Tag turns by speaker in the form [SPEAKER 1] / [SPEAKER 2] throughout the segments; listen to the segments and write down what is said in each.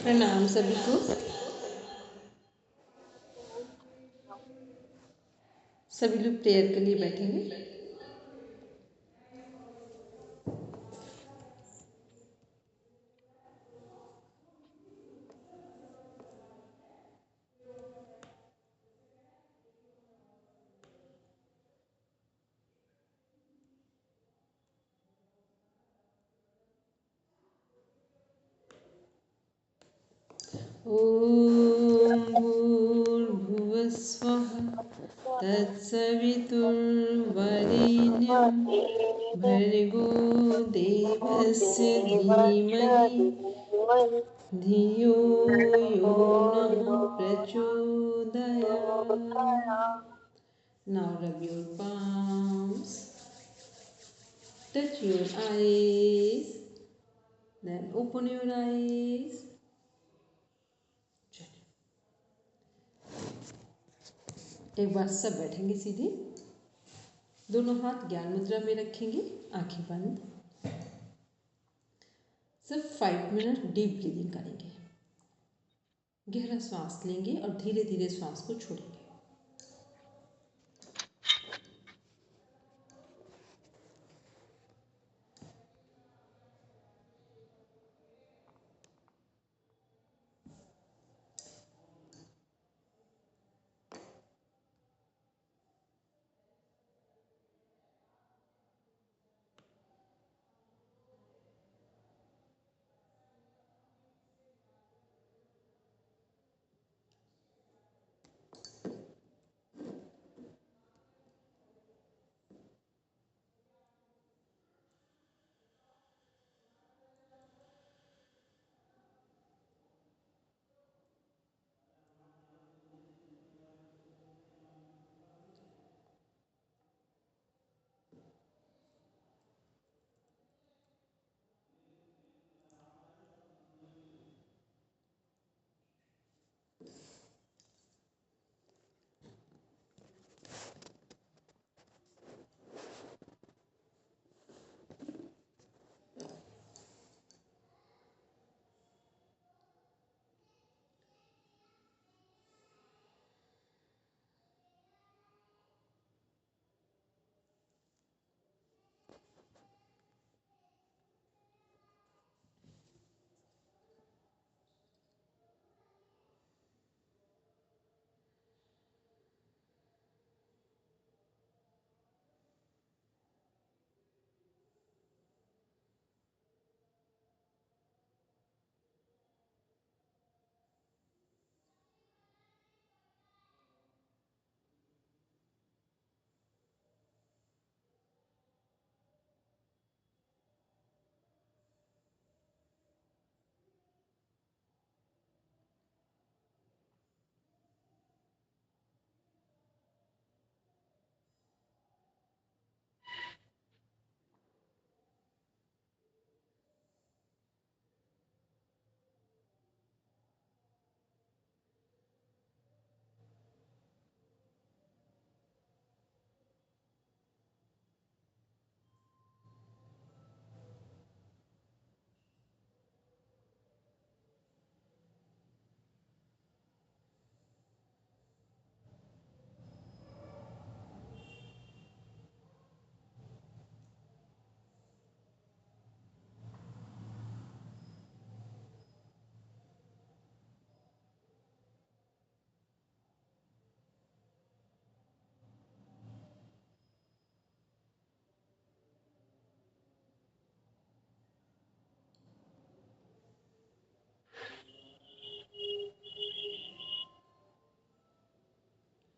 [SPEAKER 1] प्रणाम सभी को। सभी लोग प्रेयर के लिए बैठेंगे। ॐ भूर्भुवस्वः तत्सवितुर्वरेण्यं भर्गो देवस्य धीमहि धियो यो नः प्रचोदयात्. Now rub your palms, touch your eyes, then open your eyes. एक बार सब बैठेंगे सीधे, दोनों हाथ ज्ञान मुद्रा में रखेंगे, आंखें बंद। सिर्फ 5 मिनट डीप ब्रीदिंग करेंगे। गहरा श्वास लेंगे और धीरे धीरे श्वास को छोड़ेंगे।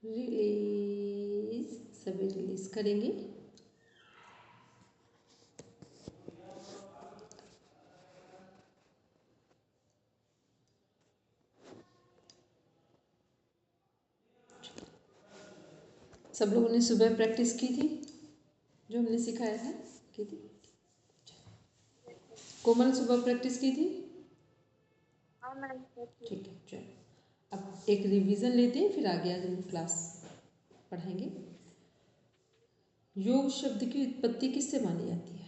[SPEAKER 1] रिलीज, सभी रिलीज करेंगे। सब लोगों ने सुबह प्रैक्टिस की थी, जो हमने सिखाया था, की थी। कोमल सुबह प्रैक्टिस की थी? ठीक है, चलो अब एक रिवीजन लेते हैं, फिर आगे आज हम क्लास पढ़ाएंगे। योग शब्द की उत्पत्ति किससे मानी जाती है?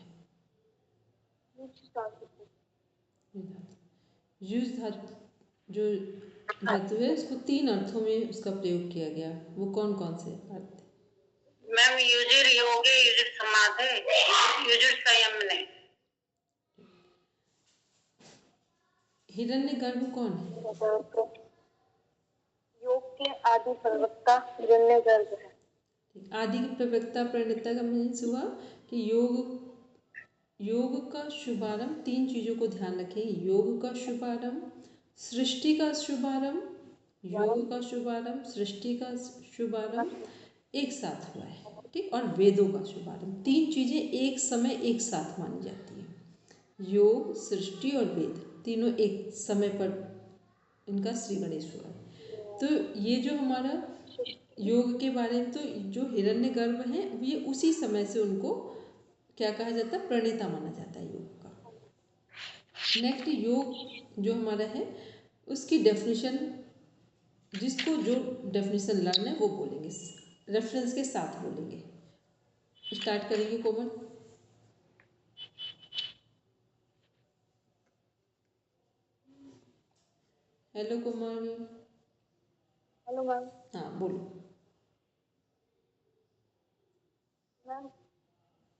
[SPEAKER 1] युज धातु। जो धातु है उसको 3 अर्थों में उसका प्रयोग किया गया, वो कौन कौन से अर्थ?
[SPEAKER 2] मैम युजिर योगे युजिर समाधे युजिर संयमने।
[SPEAKER 1] हिरण्यगर्भ कौन है?
[SPEAKER 2] योग के आदि प्रवक्ता हिरण्यगर्भ है।
[SPEAKER 1] आदि की प्रवक्ता प्रणेता का मीन्स हुआ कि योग का शुभारंभ 3 चीजों को ध्यान रखें। योग का शुभारंभ, सृष्टि का शुभारंभ, योग का शुभारंभ, सृष्टि का शुभारंभ एक साथ हुआ है, ठीक। और वेदों का शुभारंभ, 3 चीजें एक समय एक साथ मानी जाती है। योग, सृष्टि और वेद तीनों एक समय पर इनका श्री गणेश हुआ है। तो ये जो हमारा योग के बारे में, तो जो हिरण्यगर्भ है ये उसी समय से उनको क्या कहा जाता है? प्रणेता माना जाता है योग का। नेक्स्ट, योग जो हमारा है उसकी डेफिनेशन, जिसको जो डेफिनेशन लर्न है वो बोलेंगे, रेफरेंस के साथ बोलेंगे। स्टार्ट करेंगे Komal. Hello Komal.
[SPEAKER 2] Hello ma'am.
[SPEAKER 1] हाँ बोलो।
[SPEAKER 2] मैम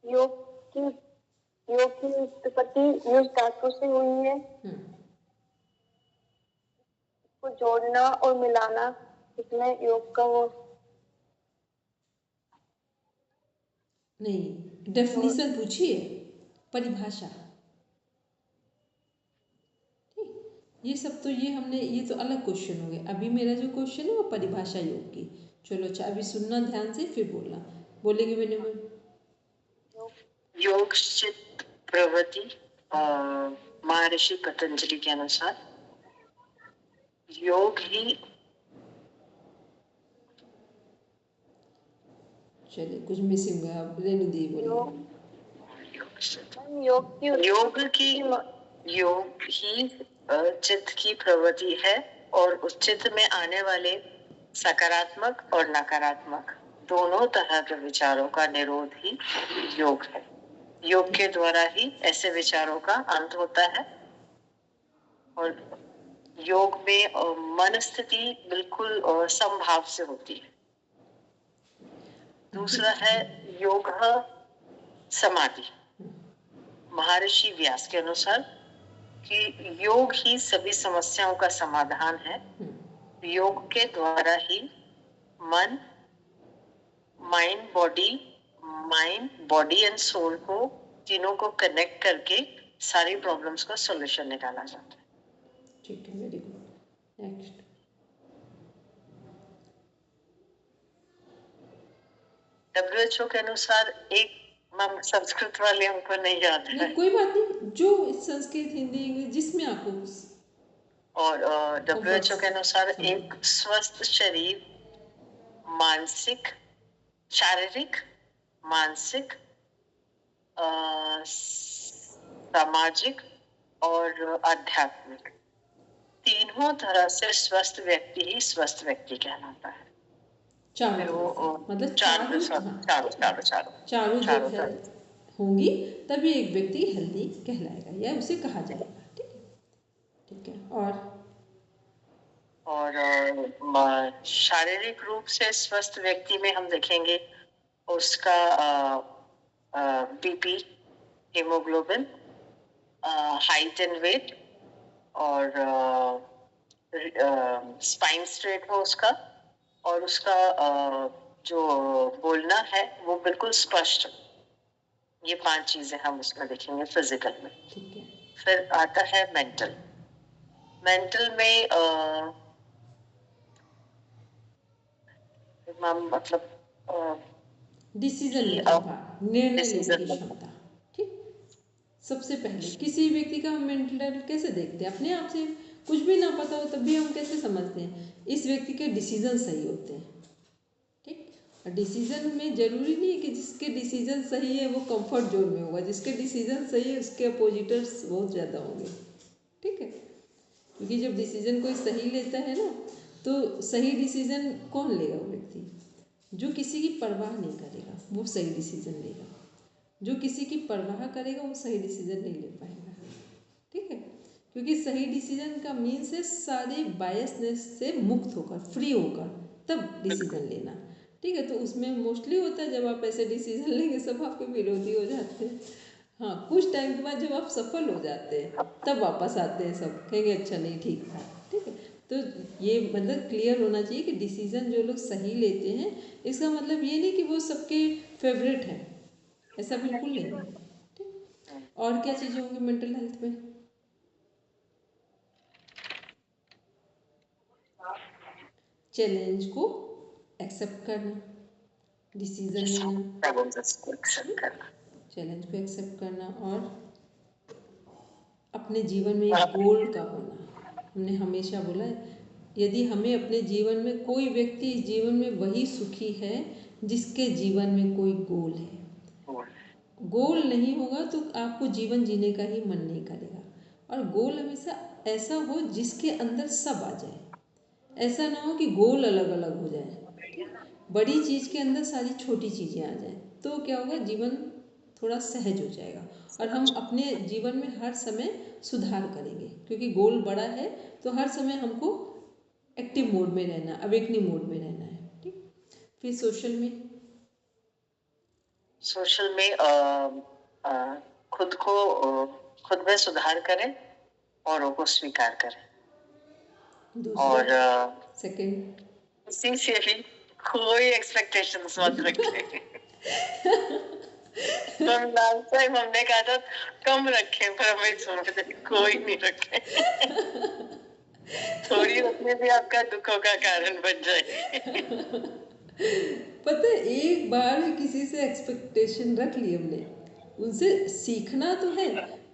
[SPEAKER 2] योग की उत्पत्ति युज धातु से हुई है। इसको जोड़ना और मिलाना, इसमें योग का वो
[SPEAKER 1] नहीं, डेफिनेशन पूछिए, परिभाषा। ये सब तो ये तो अलग क्वेश्चन हो गए। अभी मेरा जो क्वेश्चन है वो परिभाषा योग की। चलो अच्छा, अभी सुनना ध्यान से फिर बोलना। बोलेंगे मैंने
[SPEAKER 2] योग चित्त प्रवृत्ति महर्षि पतंजलि के अनुसार योग ही,
[SPEAKER 1] चलिए कुछ मिसिंग है, आप रेणु दी बोलिए।
[SPEAKER 2] योग ही चित्त की प्रवृत्ति है और उस चित्त में आने वाले सकारात्मक और नकारात्मक दोनों तरह के विचारों का निरोध ही योग है। योग के द्वारा ही ऐसे विचारों का अंत होता है और योग में मन स्थिति बिल्कुल समभाव से होती है। दूसरा है योग समाधि। महर्षि व्यास के अनुसार कि योग ही सभी समस्याओं का समाधान है। योग के द्वारा ही माइंड बॉडी एंड सोल को, तीनों को कनेक्ट करके सारी प्रॉब्लम्स का सॉल्यूशन निकाला जाता है।
[SPEAKER 1] ठीक है, वेरी गुड। नेक्स्ट,
[SPEAKER 2] WHO के अनुसार एक संस्कृत वाले हमको नहीं याद है।
[SPEAKER 1] नहीं, कोई बात नहीं, जो संस्कृत हिंदी इंग्लिश जिसमें आपको।
[SPEAKER 2] और WHO के अनुसार एक स्वस्थ शरीर शारीरिक, मानसिक, सामाजिक और आध्यात्मिक तीनों तरह से स्वस्थ व्यक्ति ही स्वस्थ व्यक्ति कहलाता है।
[SPEAKER 1] मतलब चारों
[SPEAKER 2] चारों
[SPEAKER 1] होंगी तभी एक व्यक्ति हेल्दी कहलाएगा या उसे कहा जाएगा। ठीक है।
[SPEAKER 2] और शारीरिक रूप से स्वस्थ व्यक्ति में हम देखेंगे उसका BP, haemoglobin, height and weight और स्पाइन स्ट्रेट हो उसका, और उसका जो बोलना है वो बिल्कुल स्पष्ट। ये 5 चीजें हम उसमें देखेंगे फिजिकल में। फिर आता है मेंटल में मतलब
[SPEAKER 1] डिसीजन निर्णय लेने की क्षमता। ठीक, सबसे पहले किसी व्यक्ति का हम मेंटल कैसे देखते हैं? अपने आप से कुछ भी ना पता हो तब भी हम कैसे समझते हैं इस व्यक्ति के डिसीजन सही होते हैं। ठीक, और डिसीजन में जरूरी नहीं है कि जिसके डिसीजन सही है वो कंफर्ट जोन में होगा, जिसके डिसीजन सही है उसके अपोजिटर्स बहुत ज़्यादा होंगे। ठीक है, क्योंकि जब डिसीजन कोई सही लेता है ना, तो सही डिसीजन कौन लेगा? वो व्यक्ति जो किसी की परवाह नहीं करेगा वो सही डिसीजन लेगा, जो किसी की परवाह करेगा वो सही डिसीजन नहीं ले पाएगा। ठीक है, क्योंकि सही डिसीजन का मीन्स है सारे बायसनेस से मुक्त होकर, फ्री होकर तब डिसीजन लेना। ठीक है, तो उसमें मोस्टली होता है जब आप ऐसे डिसीजन लेंगे सब आपके विरोधी हो जाते हैं। हाँ, कुछ टाइम के बाद जब आप सफल हो जाते हैं तब वापस आते हैं, सब कहेंगे अच्छा नहीं ठीक था। ठीक है, तो ये मतलब क्लियर होना चाहिए कि डिसीजन जो लोग सही लेते हैं इसका मतलब ये नहीं कि वो सबके फेवरेट हैं, ऐसा बिल्कुल नहीं है। ठीक, और क्या चीज़ें होंगी मेंटल हेल्थ में? चैलेंज को एक्सेप्ट करना, डिसीजन लेना, चैलेंज को एक्सेप्ट करना, और अपने जीवन में एक गोल का होना। हमने हमेशा बोला है यदि हमें अपने जीवन में कोई व्यक्ति इस जीवन में वही सुखी है जिसके जीवन में कोई गोल है। गोल नहीं होगा तो आपको जीवन जीने का ही मन नहीं करेगा। और गोल हमेशा ऐसा हो जिसके अंदर सब आ जाए, ऐसा ना हो कि गोल अलग अलग हो जाए, बड़ी चीज़ के अंदर सारी छोटी चीज़ें आ जाएं, तो क्या होगा, जीवन थोड़ा सहज हो जाएगा और हम अपने जीवन में हर समय सुधार करेंगे। क्योंकि गोल बड़ा है तो हर समय हमको एक्टिव मोड में रहना, अवेकनिंग मोड में रहना है। ठीक, फिर
[SPEAKER 2] सोशल में खुद को खुद में सुधार करें, औरों को स्वीकार करें, और
[SPEAKER 1] सेकंड
[SPEAKER 2] किसी से भी कोई एक्सपेक्टेशंस मत रखें। तो लास्ट टाइम हमने कहा था कम रखें, पर हमें समझ कोई नहीं रखे। थोड़ी रखने भी आपका दुखों का कारण बन जाएगी।
[SPEAKER 1] पता है, एक बार किसी से एक्सपेक्टेशन रख ली हमने, उनसे सीखना तो है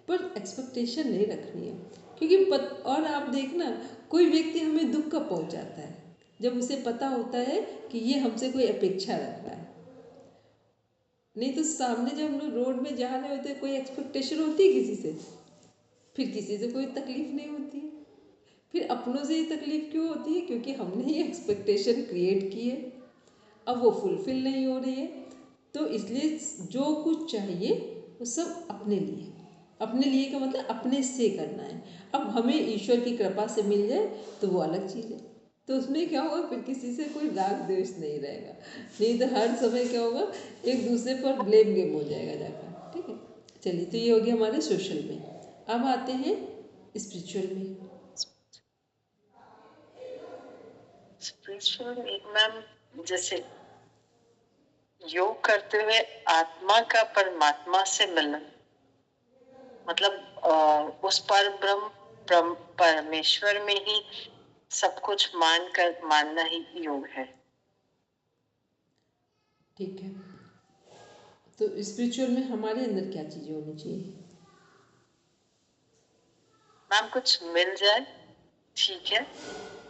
[SPEAKER 1] पर एक्सपेक्टेशन नहीं रखनी है। क्योंकि और आप देखना, कोई व्यक्ति हमें दुख कब पहुंचाता है, जब उसे पता होता है कि ये हमसे कोई अपेक्षा रख रहा है। नहीं तो सामने जब हम लोग रोड में जा रहे होते हैं, कोई एक्सपेक्टेशन होती है किसी से, फिर किसी से कोई तकलीफ नहीं होती है। फिर अपनों से ही तकलीफ क्यों होती है? क्योंकि हमने ही एक्सपेक्टेशन क्रिएट की है, अब वो फुलफिल नहीं हो रही है। तो इसलिए जो कुछ चाहिए वो सब अपने लिए, अपने लिए का मतलब अपने से करना है। अब हमें ईश्वर की कृपा से मिल जाए तो वो अलग चीज़ है, तो उसमें क्या होगा, फिर किसी से कोई राग द्वेष नहीं रहेगा। नहीं तो हर समय क्या होगा, एक दूसरे पर ब्लेम गेम हो जाएगा जाकर। ठीक है, चलिए, तो ये हो गया हमारे सोशल में। अब आते हैं स्पिरिचुअल में।
[SPEAKER 2] स्पिरिचुअल मैम, जैसे योग करते हुए आत्मा का परमात्मा से मिलना, मतलब उस पर ब्रह्म परमेश्वर में ही सब कुछ मानना ही योग है।
[SPEAKER 1] ठीक है, तो स्पिरिचुअल में हमारे अंदर क्या चीज़ें होनी चाहिए?
[SPEAKER 2] मैम, कुछ मिल जाए ठीक है,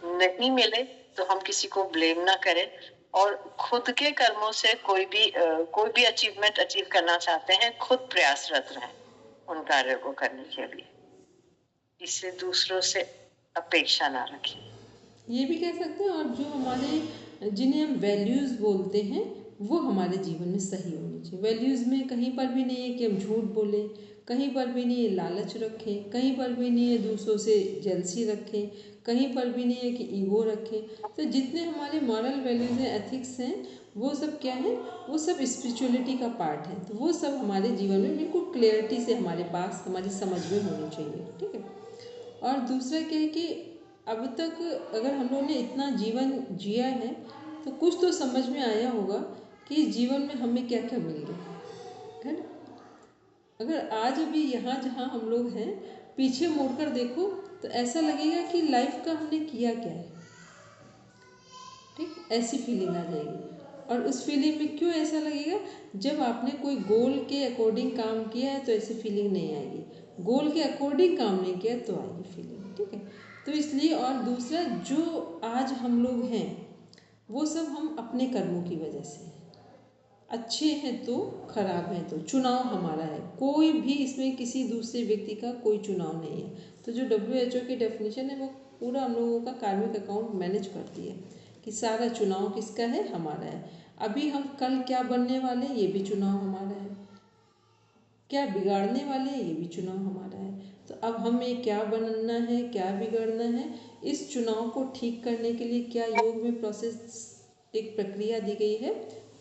[SPEAKER 2] नहीं मिले तो हम किसी को ब्लेम ना करें, और खुद के कर्मों से कोई भी अचीवमेंट अचीव करना चाहते हैं, खुद प्रयासरत रहें उन कार्यों को करने के लिए, इससे दूसरों से अपेक्षा ना रखें।
[SPEAKER 1] ये भी कह सकते हैं, और जो हमारे जिन्हें हम वैल्यूज़ बोलते हैं वो हमारे जीवन में सही होनी चाहिए। वैल्यूज़ में कहीं पर भी नहीं है कि हम झूठ बोलें, कहीं पर भी नहीं है लालच रखें, कहीं पर भी नहीं है दूसरों से जेलसी रखें, कहीं पर भी नहीं है कि ईगो रखें। तो जितने हमारे मॉरल वैल्यूज़ हैं, एथिक्स हैं, वो सब क्या है, वो सब स्पिरिचुअलिटी का पार्ट है। तो वो सब हमारे जीवन में बिल्कुल क्लियरिटी से हमारे पास, हमारी समझ में होनी चाहिए। ठीक है, और दूसरा क्या है कि अब तक अगर हम लोगों ने इतना जीवन जिया है तो कुछ तो समझ में आया होगा कि जीवन में हमें क्या क्या मिल गया है ना। अगर आज अभी यहाँ जहाँ हम लोग हैं पीछे मुड़कर देखो तो ऐसा लगेगा कि लाइफ का हमने किया क्या है। ठीक, ऐसी फीलिंग आ जाएगी। और उस फीलिंग में क्यों ऐसा लगेगा, जब आपने कोई गोल के अकॉर्डिंग काम किया है तो ऐसी फीलिंग नहीं आएगी, गोल के अकॉर्डिंग काम नहीं किया तो आएगी फीलिंग। ठीक है, तो इसलिए, और दूसरा, जो आज हम लोग हैं वो सब हम अपने कर्मों की वजह से हैं। अच्छे हैं तो खराब हैं तो चुनाव हमारा है, कोई भी इसमें किसी दूसरे व्यक्ति का कोई चुनाव नहीं है। तो जो WHO की डेफिनेशन है वो पूरा हम लोगों का कार्मिक अकाउंट मैनेज करती है कि सारा चुनाव किसका है, हमारा है। अभी हम कल क्या बनने वाले हैं ये भी चुनाव हमारा है। क्या बिगाड़ने वाले हैं, ये भी चुनाव हमारा है। तो अब हमें क्या बनना है, क्या बिगड़ना है, इस चुनाव को ठीक करने के लिए क्या योग में प्रोसेस, एक प्रक्रिया दी गई है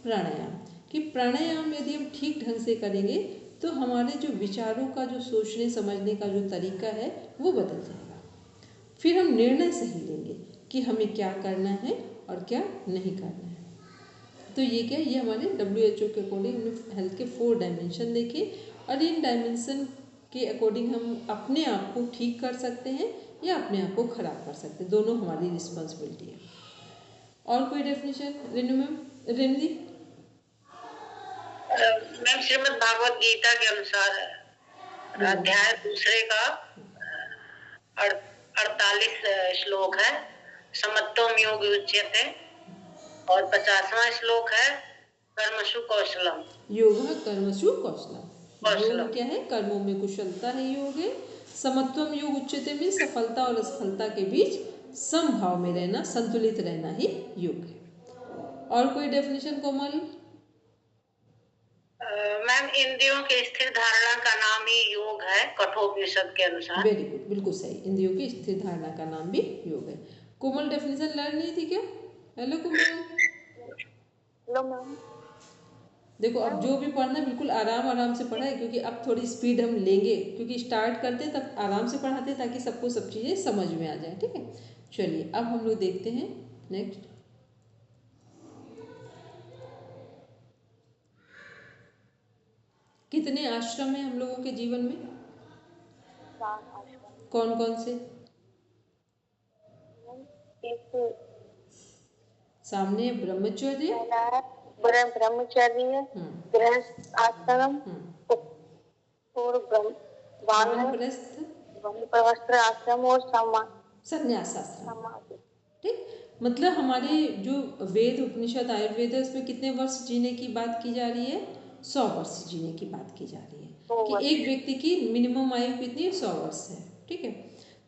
[SPEAKER 1] प्राणायाम। कि प्राणायाम यदि हम ठीक ढंग से करेंगे तो हमारे जो विचारों का, जो सोचने समझने का जो तरीका है वो बदल जाएगा। फिर हम निर्णय सही लेंगे कि हमें क्या करना है और क्या नहीं करना है। तो ये क्या, ये हमारे WHO के अकॉर्डिंग हमने हेल्थ के 4 डायमेंशन देखे, और इन डायमेंशन के अकॉर्डिंग हम अपने आप को ठीक कर सकते हैं या अपने आप को खराब कर सकते हैं, दोनों हमारी रिस्पॉन्सिबिलिटी है। और कोई डेफिनेशन रेनू मैम, रेनू जी?
[SPEAKER 2] मैम श्रीमद् भागवत गीता के अनुसार अध्याय 2 का 48 श्लोक है, समत्वम योग उच्यते, और 50वां श्लोक है कर्मसु कौशलम।
[SPEAKER 1] योग कर्मसु कौशलम। योग क्या है? कर्मों में कुशलता है योग है। समत्वम योग उच्चते में सफलता और असफलता के बीच समभाव में रहना, संतुलित रहना ही योग है। और कोई डेफिनेशन कोमल?
[SPEAKER 2] मैम इंद्रियों के स्थिर धारणा का नाम ही योग है कठोपनिषद के अनुसार।
[SPEAKER 1] वेरी गुड, बिल्कुल सही। इंद्रियों की स्थिर धारणा का नाम भी योग है। कोमल डेफिनेशन लर्न नहीं थी क्या? हेलो कोमल।
[SPEAKER 2] Hello ma'am.
[SPEAKER 1] देखो अब जो भी पढ़ना है बिल्कुल आराम आराम से पढ़ा है, क्योंकि अब थोड़ी स्पीड हम लेंगे, क्योंकि स्टार्ट करते हैं तब आराम से पढ़ाते हैं ताकि सबको सब चीज़ें समझ में आ जाए। ठीक है, चलिए अब हम लोग देखते हैं नेक्स्ट। कितने आश्रम हैं हम लोगों के जीवन में?
[SPEAKER 2] 4 आश्रम।
[SPEAKER 1] कौन कौन से?
[SPEAKER 2] एक
[SPEAKER 1] सामने ब्रह्मचर्य,
[SPEAKER 2] ब्रह्मचर्य, गृहस्थ आश्रम और
[SPEAKER 1] वानप्रस्थ,
[SPEAKER 2] वानप्रस्थ आश्रम और
[SPEAKER 1] संन्यास आश्रम। ठीक, मतलब हमारे जो वेद उपनिषद आयुर्वेद है उसमें कितने वर्ष जीने की बात की जा रही है? 100 वर्ष जीने की बात की जा रही है, कि एक व्यक्ति की मिनिमम आयु कितनी है? 100 वर्ष है। ठीक है,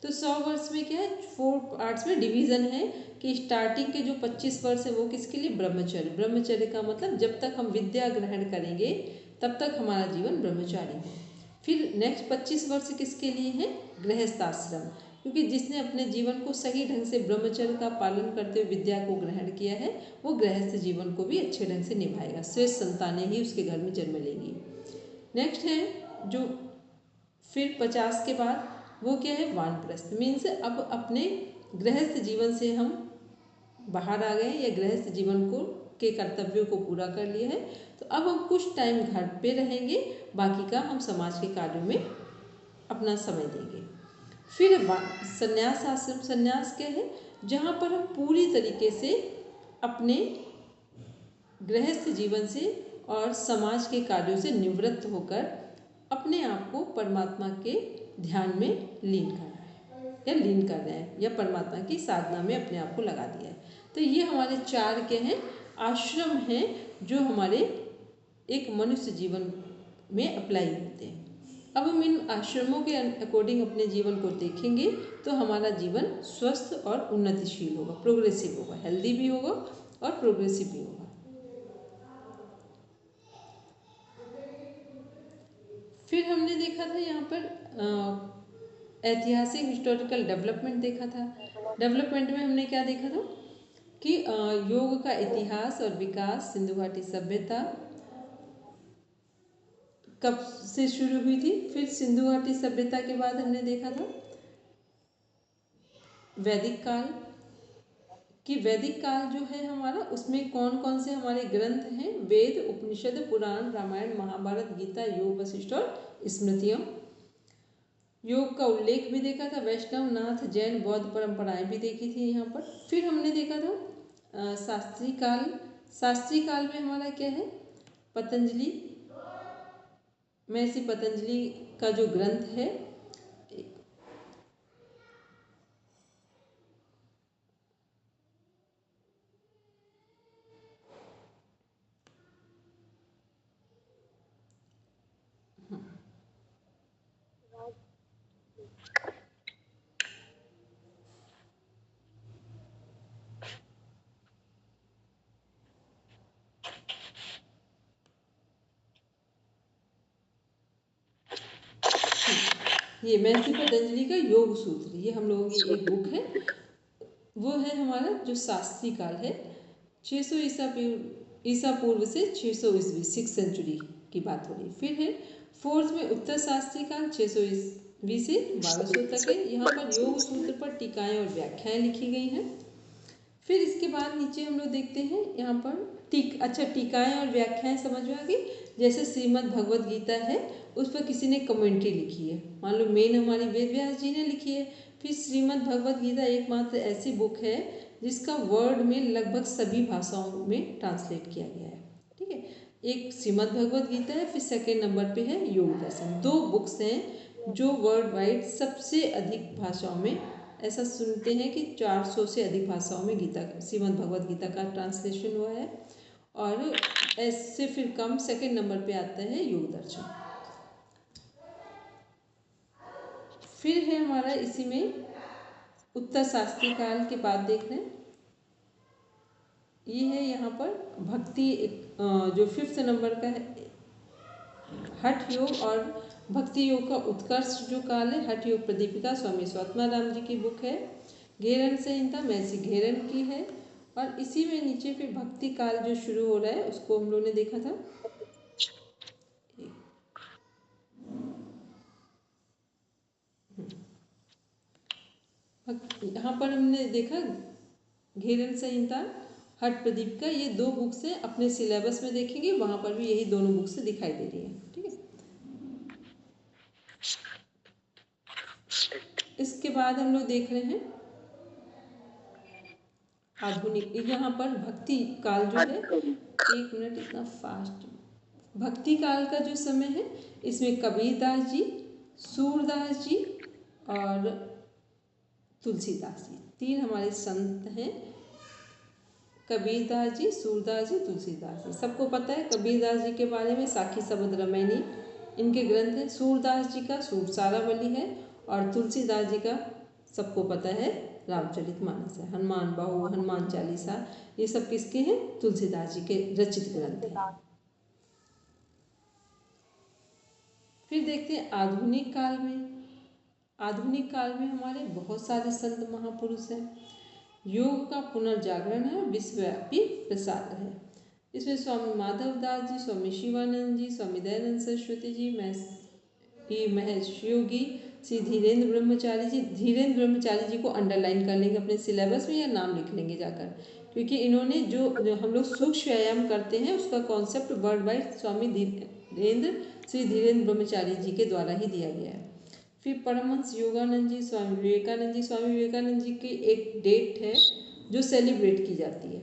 [SPEAKER 1] तो 100 वर्ष में क्या है, 4 पार्ट्स में डिवीज़न है, कि स्टार्टिंग के जो 25 वर्ष है वो किसके लिए? ब्रह्मचर्य। ब्रह्मचर्य का मतलब जब तक हम विद्या ग्रहण करेंगे तब तक हमारा जीवन ब्रह्मचारी है। फिर नेक्स्ट 25 वर्ष किसके लिए है? गृहस्थ आश्रम, क्योंकि जिसने अपने जीवन को सही ढंग से ब्रह्मचर्य का पालन करते हुए विद्या को ग्रहण किया है वो गृहस्थ जीवन को भी अच्छे ढंग से निभाएगा, श्रेष्ठ संतानें ही उसके घर में जन्म लेंगी। नेक्स्ट है जो फिर 50 के बाद वो क्या है? वानप्रस्थ। मीन्स अब अपने गृहस्थ जीवन से हम बाहर आ गए या गृहस्थ जीवन को के कर्तव्यों को पूरा कर लिया है, तो अब हम कुछ टाइम घर पे रहेंगे, बाकी का हम समाज के कार्यों में अपना समय देंगे। फिर संन्यास आश्रम। संन्यास क्या है? जहाँ पर हम पूरी तरीके से अपने गृहस्थ जीवन से और समाज के कार्यों से निवृत्त होकर अपने आप को परमात्मा के ध्यान में लीन कर रहे हैं या परमात्मा की साधना में अपने आप को लगा दिया है। तो ये हमारे 4 के हैं आश्रम हैं जो हमारे एक मनुष्य जीवन में अप्लाई होते हैं। अब हम इन आश्रमों के अकॉर्डिंग अपने जीवन को देखेंगे तो हमारा जीवन स्वस्थ और उन्नतिशील होगा, प्रोग्रेसिव होगा, हेल्दी भी होगा और प्रोग्रेसिव भी होगा। फिर हमने देखा था यहाँ पर ऐतिहासिक हिस्टोरिकल डेवलपमेंट देखा था। डेवलपमेंट में हमने क्या देखा था कि योग का इतिहास और विकास, सिंधु घाटी सभ्यता कब से शुरू हुई थी। फिर सिंधु घाटी सभ्यता के बाद हमने देखा था वैदिक काल, कि वैदिक काल जो है हमारा उसमें कौन कौन से हमारे ग्रंथ हैं? वेद, उपनिषद, पुराण, रामायण, महाभारत, गीता, योग, वशिष्ठ और स्मृतियाँ। योग का उल्लेख भी देखा था, वैष्णव, नाथ, जैन, बौद्ध परंपराएं भी देखी थी यहाँ पर। फिर हमने देखा था शास्त्री काल। शास्त्री काल में हमारा क्या है? पतंजलि, महर्षि पतंजलि का जो ग्रंथ है, ये महर्षि पतंजलि का योग सूत्र, ये हम लोगों की एक बुक है। वो है हमारा जो शास्त्री काल है, 600 ईसा पूर्व से 600 ईस्वी, 6th सेंचुरी की बात हो रही। फिर है फोर्थ में उत्तर शास्त्री काल, 600 ईस्वी से 1200 तक है। यहाँ पर योग सूत्र पर टीकाएं और व्याख्याएं लिखी गई हैं। फिर इसके बाद नीचे हम लोग देखते हैं यहाँ पर टीकाएं और व्याख्याएं समझ में आ गई। जैसे श्रीमद् भगवद गीता है, उस पर किसी ने कमेंट्री लिखी है, मान लो मेन हमारी वेद व्यास जी ने लिखी है। फिर श्रीमद् भगवद गीता एकमात्र ऐसी बुक है जिसका वर्ड में लगभग सभी भाषाओं में ट्रांसलेट किया गया है। ठीक है, एक श्रीमद् भगवद गीता है, फिर सेकेंड नंबर पे है योग दर्शन। 2 बुक्स हैं जो वर्ल्ड वाइड सबसे अधिक भाषाओं में, ऐसा सुनते हैं कि 400 से अधिक भाषाओं में गीता, श्रीमद् भगवद गीता का ट्रांसलेशन हुआ है। और ऐसे फिर कम सेकंड नंबर पे आता है योग दर्शन। फिर है हमारा इसी में उत्तर शास्त्री काल के बाद देख रहे हैं, ये है यहाँ पर भक्ति, जो 5th नंबर का है, हठ योग और भक्ति योग का उत्कर्ष जो काल है, हठ योग प्रदीपिका स्वामी स्वात्माराम जी की बुक है। घेरन संहिता महर्षि घेरन की है। और इसी में नीचे फिर भक्ति काल जो शुरू हो रहा है उसको हम लोगों ने देखा था, यहाँ पर हमने देखा घेरन संहिता, हठ प्रदीप का, ये 2 बुक्स हैं। अपने सिलेबस में देखेंगे वहाँ पर भी यही दोनों बुक्स दिखाई दे रही हैं। ठीक है, इसके बाद हम लोग देख रहे हैं आधुनिक। यहाँ पर भक्ति काल जो है, 1 मिनट, इतना फास्ट, भक्ति काल का जो समय है इसमें कबीरदास जी, सूरदास जी और तुलसीदास जी, 3 हमारे संत हैं। कबीरदास जी, सूरदास जी, तुलसीदास जी। सबको पता है कबीरदास जी के बारे में, साखी शबद रमैनी इनके ग्रंथ हैं। सूरदास जी का सूर सारावली है और तुलसीदास जी का सबको पता है रामचरितमानस है, हनुमान बाहु, हनुमान चालीसा, ये सब किसके हैं? तुलसीदास जी के रचित ग्रंथ हैं। फिर देखते हैं आधुनिक काल में। आधुनिक काल में हमारे बहुत सारे संत महापुरुष हैं। योग का पुनर्जागरण है, विश्वव्यापी प्रसार है। इसमें स्वामी माधव दास जी, स्वामी शिवानंद जी, स्वामी दयानंद सरस्वती जी, महेश योगी, श्री धीरेन्द्र ब्रह्मचारी जी। धीरेन्द्र ब्रह्मचारी जी को अंडरलाइन कर लेंगे अपने सिलेबस में या नाम लिख लेंगे जाकर, क्योंकि इन्होंने जो हम लोग सूक्ष्म व्यायाम करते हैं उसका कॉन्सेप्ट वर्ल्ड वाइड स्वामी श्री धीरेन्द्र ब्रह्मचारी जी के द्वारा ही दिया गया है। फिर परमहंस योगानंद जी, स्वामी विवेकानंद जी। स्वामी विवेकानंद जी की एक डेट है जो सेलिब्रेट की जाती है,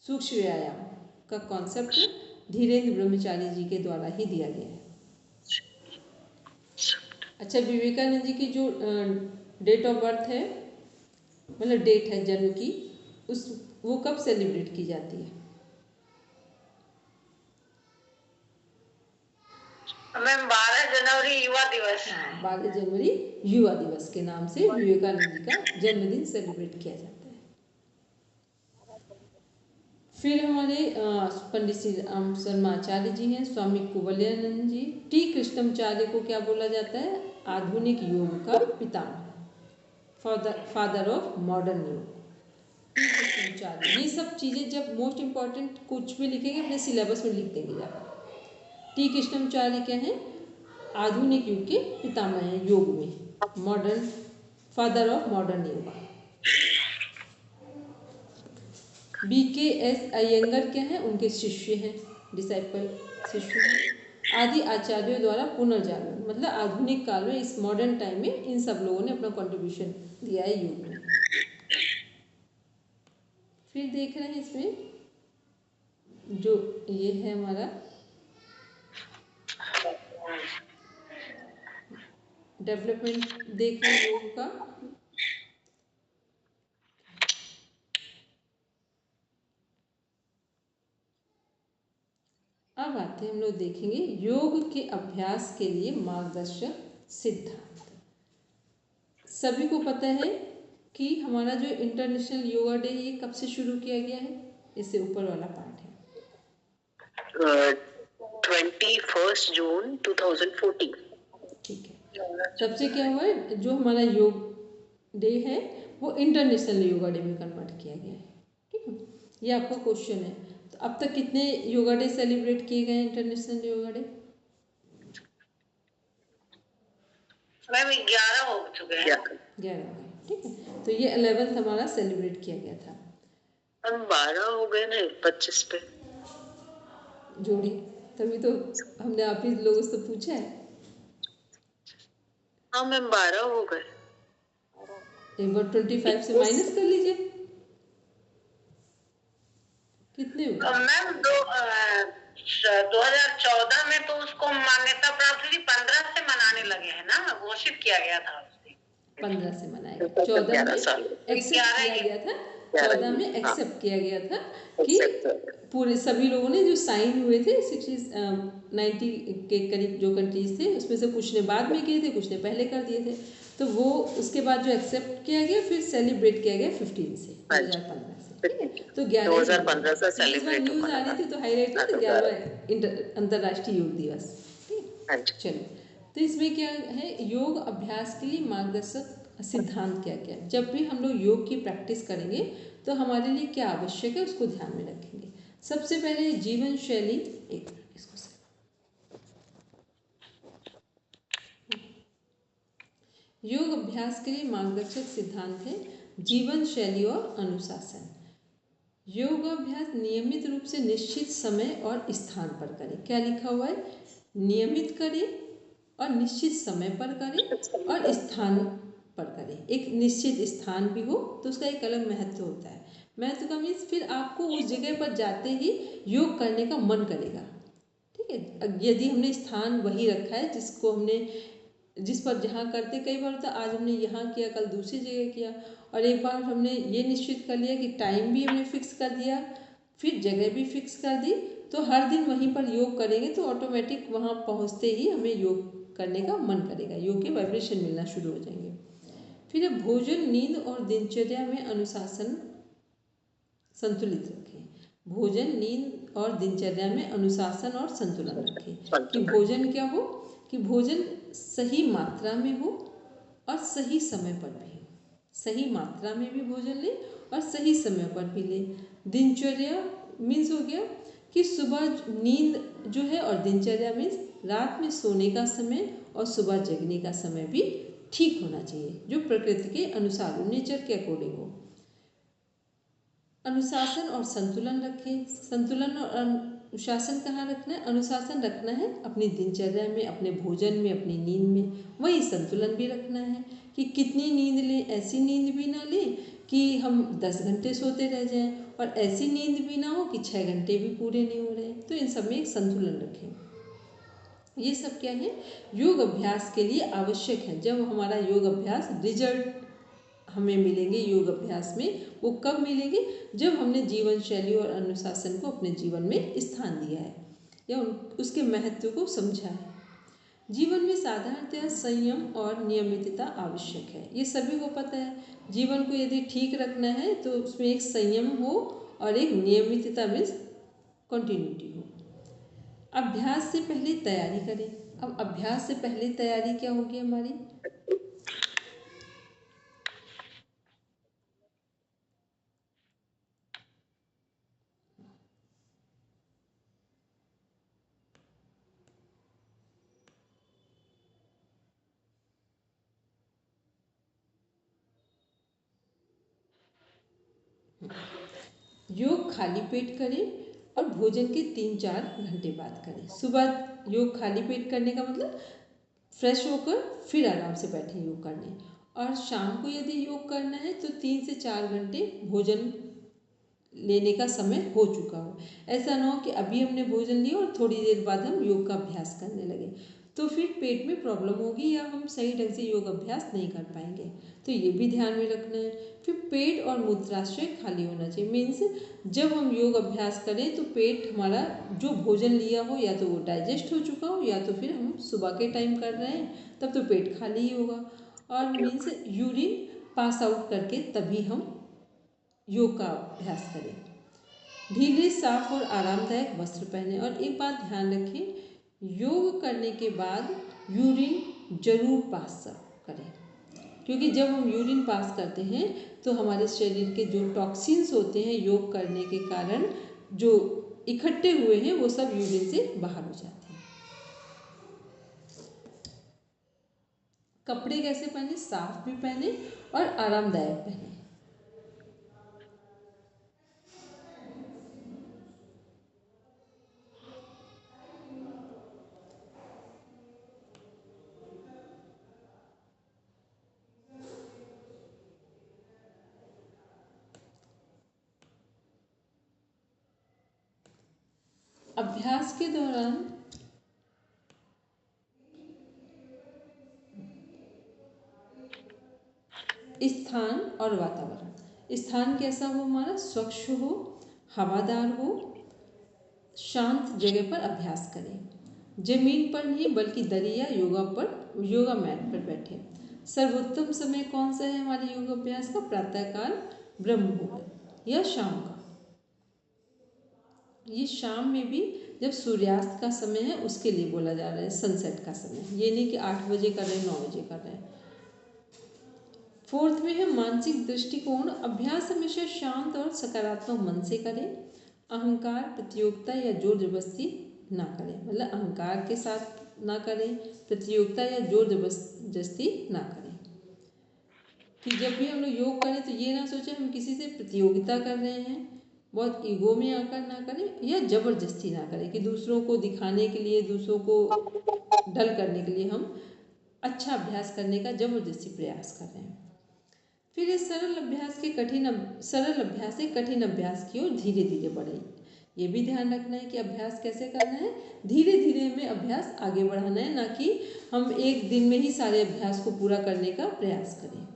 [SPEAKER 1] सूक्ष्म व्यायाम का कॉन्सेप्ट धीरेन्द्र ब्रह्मचारी जी के द्वारा ही दिया गया है। अच्छा, विवेकानंद जी की जो डेट ऑफ बर्थ है, मतलब डेट है जन्म की, वो कब सेलिब्रेट की जाती है?
[SPEAKER 2] मैम 12 जनवरी युवा दिवस।
[SPEAKER 1] हाँ, 12 जनवरी युवा दिवस के नाम से विवेकानंद जी का जन्मदिन सेलिब्रेट किया जाता है। फिर हमारे पंडित श्री राम शर्माचार्य जी हैं, स्वामी कुवलयानंद जी। टी कृष्णमाचार्य को क्या बोला जाता है? आधुनिक योग का पितामह, फादर ऑफ मॉडर्न योग। टी कृष्णमाचार्य, ये सब चीज़ें जब मोस्ट इम्पॉर्टेंट कुछ भी लिखेंगे अपने सिलेबस में लिख देंगे जाकर। टी कृष्णमाचार्य क्या हैं? आधुनिक युग के पितामह हैं योग में, modern, father of modern yoga. BKS Iyengar क्या हैं? उनके शिष्य हैं, डिसाइपल, शिष्य हैं। आदि आचार्यों द्वारा पुनर्जागरण, मतलब आधुनिक काल में, इस मॉडर्न टाइम में इन सब लोगों ने अपना कंट्रीब्यूशन दिया है योग में। फिर देख रहे हैं इसमें जो ये है हमारा डेवलपमेंट, देख रहे हैं योग का। अब आते हैं, हम लोग देखेंगे योग के अभ्यास के लिए मार्गदर्शक सिद्धांत। सभी को पता है कि हमारा जो इंटरनेशनल योगा डे, ये कब से शुरू किया गया है? इससे ऊपर वाला पार्ट है,
[SPEAKER 2] 21 जून 2014।
[SPEAKER 1] ठीक है, तब से क्या हुआ है, जो हमारा योग डे है वो इंटरनेशनल योगा डे में कन्वर्ट किया गया है। ठीक है, ये आपका क्वेश्चन है। तो अब तक कितने योगा डे सेलिब्रेट किए गए इंटरनेशनल योगा डे?
[SPEAKER 2] मैम 11 हो चुके हैं।
[SPEAKER 1] 11 हो गए। ठीक है, तो ये 11th हमारा सेलिब्रेट किया गया था।
[SPEAKER 2] हम 12 हो गए ना 25 पे
[SPEAKER 1] जोड़ी, तभी तो हमने आप ही लोगों से पूछा है।
[SPEAKER 2] हाँ मैम 12 हो गए।
[SPEAKER 1] एक बार 25 से माइनस कर लीजिए, कितने हुए?
[SPEAKER 2] मैम 2014 में तो उसको मान्यता प्राप्त हुई, 15 से मनाने लगे हैं ना, घोषित किया गया था उसे।
[SPEAKER 1] 15 से मनाएगा, 14 में एक्सेप्ट किया गया था, 14 में एक्सेप्ट किया गया था कि पूरे सभी लोगों ने जो साइन हुए थे 90 के करीब जो कंट्रीज थे, उसमें से कुछ ने बाद में किए थे, कुछ ने पहले कर दिए थे। तो वो उसके बाद जो एक्सेप्ट किया गया फिर सेलिब्रेट किया गया 15 से, 2015 से। तो
[SPEAKER 2] 2015 से
[SPEAKER 1] सेलिब्रेट न्यूज आ रही थी तो हाईलाइट था, तो 11वां अंतर्राष्ट्रीय योग दिवस। चलिए, तो इसमें क्या है, योग अभ्यास के लिए मार्गदर्शक सिद्धांत क्या क्या है। जब भी हम लोग योग की प्रैक्टिस करेंगे तो हमारे लिए क्या आवश्यक है उसको ध्यान में रखेंगे। सबसे पहले जीवन शैली, एक मिनट इसको से योग अभ्यास के लिए मार्गदर्शक सिद्धांत है जीवन शैली और अनुशासन। योगाभ्यास नियमित रूप से निश्चित समय और स्थान पर करें। क्या लिखा हुआ है, नियमित करें और निश्चित समय पर करें और स्थान पर करें। एक निश्चित स्थान भी हो तो उसका एक अलग महत्व होता है। महत्व का मीन्स फिर आपको उस जगह पर जाते ही योग करने का मन करेगा। ठीक है, यदि हमने स्थान वही रखा है जिसको हमने जिस पर जहाँ करते, कई बार तो आज हमने यहाँ किया, कल दूसरी जगह किया, और एक बार हमने ये निश्चित कर लिया कि टाइम भी हमने फिक्स कर दिया, फिर जगह भी फिक्स कर दी, तो हर दिन वहीं पर योग करेंगे तो ऑटोमेटिक वहाँ पहुँचते ही हमें योग करने का मन करेगा, योग के वाइब्रेशन मिलना शुरू हो जाएंगे। फिर भोजन, नींद और दिनचर्या में अनुशासन संतुलित रखें। भोजन, नींद और दिनचर्या में अनुशासन और संतुलन रखें कि भोजन क्या हो, कि भोजन सही मात्रा में हो और सही समय पर भी हो। सही मात्रा में भी भोजन ले और सही समय पर भी ले। दिनचर्या मीन्स हो गया कि सुबह नींद जो है, और दिनचर्या मीन्स रात में सोने का समय और सुबह जगने का समय भी ठीक होना चाहिए, जो प्रकृति के अनुसार हो, नेचर के अकॉर्डिंग हो। अनुशासन और संतुलन रखें। संतुलन और अनुशासन कहाँ रखना है, अनुशासन रखना है अपनी दिनचर्या में, अपने भोजन में, अपनी नींद में। वही संतुलन भी रखना है कि कितनी नींद लें, ऐसी नींद भी ना लें कि हम 10 घंटे सोते रह जाएं, और ऐसी नींद भी ना हो कि 6 घंटे भी पूरे नहीं हो रहे। तो इन सब में एक संतुलन रखें। ये सब क्या है, योग अभ्यास के लिए आवश्यक है। जब हमारा योग अभ्यास रिजल्ट हमें मिलेंगे योग अभ्यास में, वो कब मिलेंगे, जब हमने जीवन शैली और अनुशासन को अपने जीवन में स्थान दिया है या उसके महत्व को समझा है। जीवन में साधारणतः संयम और नियमितता आवश्यक है, ये सभी को पता है। जीवन को यदि ठीक रखना है तो उसमें एक संयम हो और एक नियमितता मीन्स कंटिन्यूटी हो। अभ्यास से पहले तैयारी करें। अब अभ्यास से पहले तैयारी क्या होगी हमारी, योग खाली पेट करें और भोजन के 3-4 घंटे बाद करें। सुबह योग खाली पेट करने का मतलब फ्रेश होकर फिर आराम से बैठें योग करने, और शाम को यदि योग करना है तो 3 से 4 घंटे भोजन लेने का समय हो चुका हो। ऐसा ना हो कि अभी हमने भोजन लिया और थोड़ी देर बाद हम योग का अभ्यास करने लगे, तो फिर पेट में प्रॉब्लम होगी या हम सही ढंग से योग अभ्यास नहीं कर पाएंगे। तो ये भी ध्यान में रखना है। फिर पेट और मूत्राशय खाली होना चाहिए। मीन्स जब हम योग अभ्यास करें तो पेट हमारा जो भोजन लिया हो या तो वो डाइजेस्ट हो चुका हो, या तो फिर हम सुबह के टाइम कर रहे हैं तब तो पेट खाली ही होगा। और मीन्स यूरिन पास आउट करके तभी हम योग का अभ्यास करें। ढीले, साफ और आरामदायक वस्त्र पहने। और एक बात ध्यान रखें, योग करने के बाद यूरिन जरूर पास करें, क्योंकि जब हम यूरिन पास करते हैं तो हमारे शरीर के जो टॉक्सिन्स होते हैं योग करने के कारण जो इकट्ठे हुए हैं वो सब यूरिन से बाहर हो जाते हैं। कपड़े कैसे पहने? साफ भी पहने और आरामदायक पहने। अभ्यास के दौरान स्थान और वातावरण। स्थान कैसा हो? हमारा स्वच्छ हो, हवादार हो, शांत जगह पर अभ्यास करें। जमीन पर नहीं बल्कि दरी या योगा मैट पर बैठे। सर्वोत्तम समय कौन सा है हमारे योग अभ्यास का? प्रातःकाल, ब्रह्म मुहूर्त या शाम का। ये शाम में भी जब सूर्यास्त का समय है उसके लिए बोला जा रहा है, सनसेट का समय। ये नहीं कि 8 बजे कर रहे हैं, 9 बजे कर रहे हैं। फोर्थ में है मानसिक दृष्टिकोण। अभ्यास हमेशा शांत और सकारात्मक मन से करें। अहंकार, प्रतियोगिता या जोर जबरदस्ती ना करें। मतलब अहंकार के साथ ना करें, प्रतियोगिता या जोर जबरदस्ती ना करें। कि जब भी हम लोग योग करें तो ये ना सोचें हम किसी से प्रतियोगिता कर रहे हैं, बहुत ईगो में आकर ना करें, या जबरदस्ती ना करें कि दूसरों को दिखाने के लिए, दूसरों को डल करने के लिए हम अच्छा अभ्यास करने का जबरदस्ती प्रयास कर रहे हैं। फिर इस सरल अभ्यास से कठिन अभ्यास की ओर धीरे धीरे बढ़े। ये भी ध्यान रखना है कि अभ्यास कैसे करना है, धीरे धीरे हमें अभ्यास आगे बढ़ाना है, ना कि हम एक दिन में ही सारे अभ्यास को पूरा करने का प्रयास करें।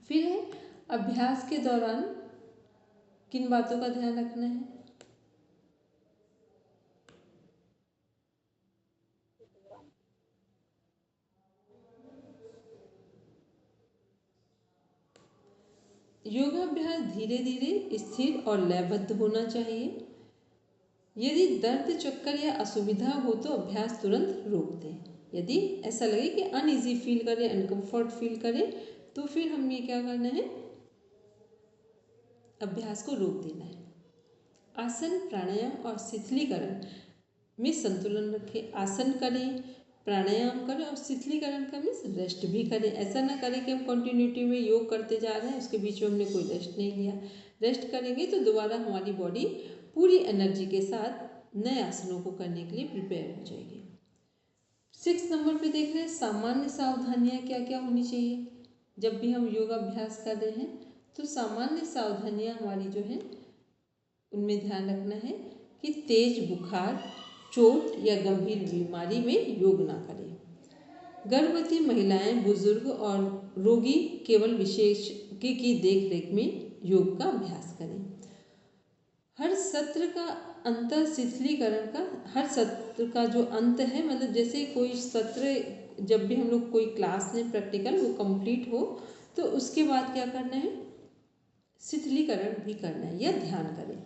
[SPEAKER 1] फिर है अभ्यास के दौरान किन बातों का ध्यान रखना है? योगाभ्यास धीरे धीरे स्थिर और लयबद्ध होना चाहिए। यदि दर्द, चक्कर या असुविधा हो तो अभ्यास तुरंत रोक दें। यदि ऐसा लगे कि अनईजी फील करें, अनकंफर्ट फील करें, तो फिर हमें क्या करना है? अभ्यास को रोक देना है। आसन, प्राणायाम और शिथिलीकरण में संतुलन रखें। आसन करें, प्राणायाम करें और शिथिलीकरण का मीन्स रेस्ट भी करें। ऐसा ना करें कि हम कंटिन्यूटी में योग करते जा रहे हैं, उसके बीच में हमने कोई रेस्ट नहीं लिया। रेस्ट करेंगे तो दोबारा हमारी बॉडी पूरी एनर्जी के साथ नए आसनों को करने के लिए प्रिपेयर हो जाएगी। 6 नंबर पे देख रहे हैं सामान्य सावधानियां क्या क्या होनी चाहिए। जब भी हम योगाभ्यास कर रहे हैं तो सामान्य सावधानियां हमारी जो है उनमें ध्यान रखना है कि तेज बुखार, चोट या गंभीर बीमारी में योग ना करें। गर्भवती महिलाएं, बुजुर्ग और रोगी केवल विशेषज्ञ की देखरेख में योग का अभ्यास करें। हर सत्र का अंत शिथिलीकरण का, हर सत्र का जो अंत है, मतलब जैसे कोई सत्र जब भी हम लोग कोई क्लास में प्रैक्टिकल वो कंप्लीट हो तो उसके बाद क्या करना है? शिथिलीकरण भी करना है या ध्यान करें।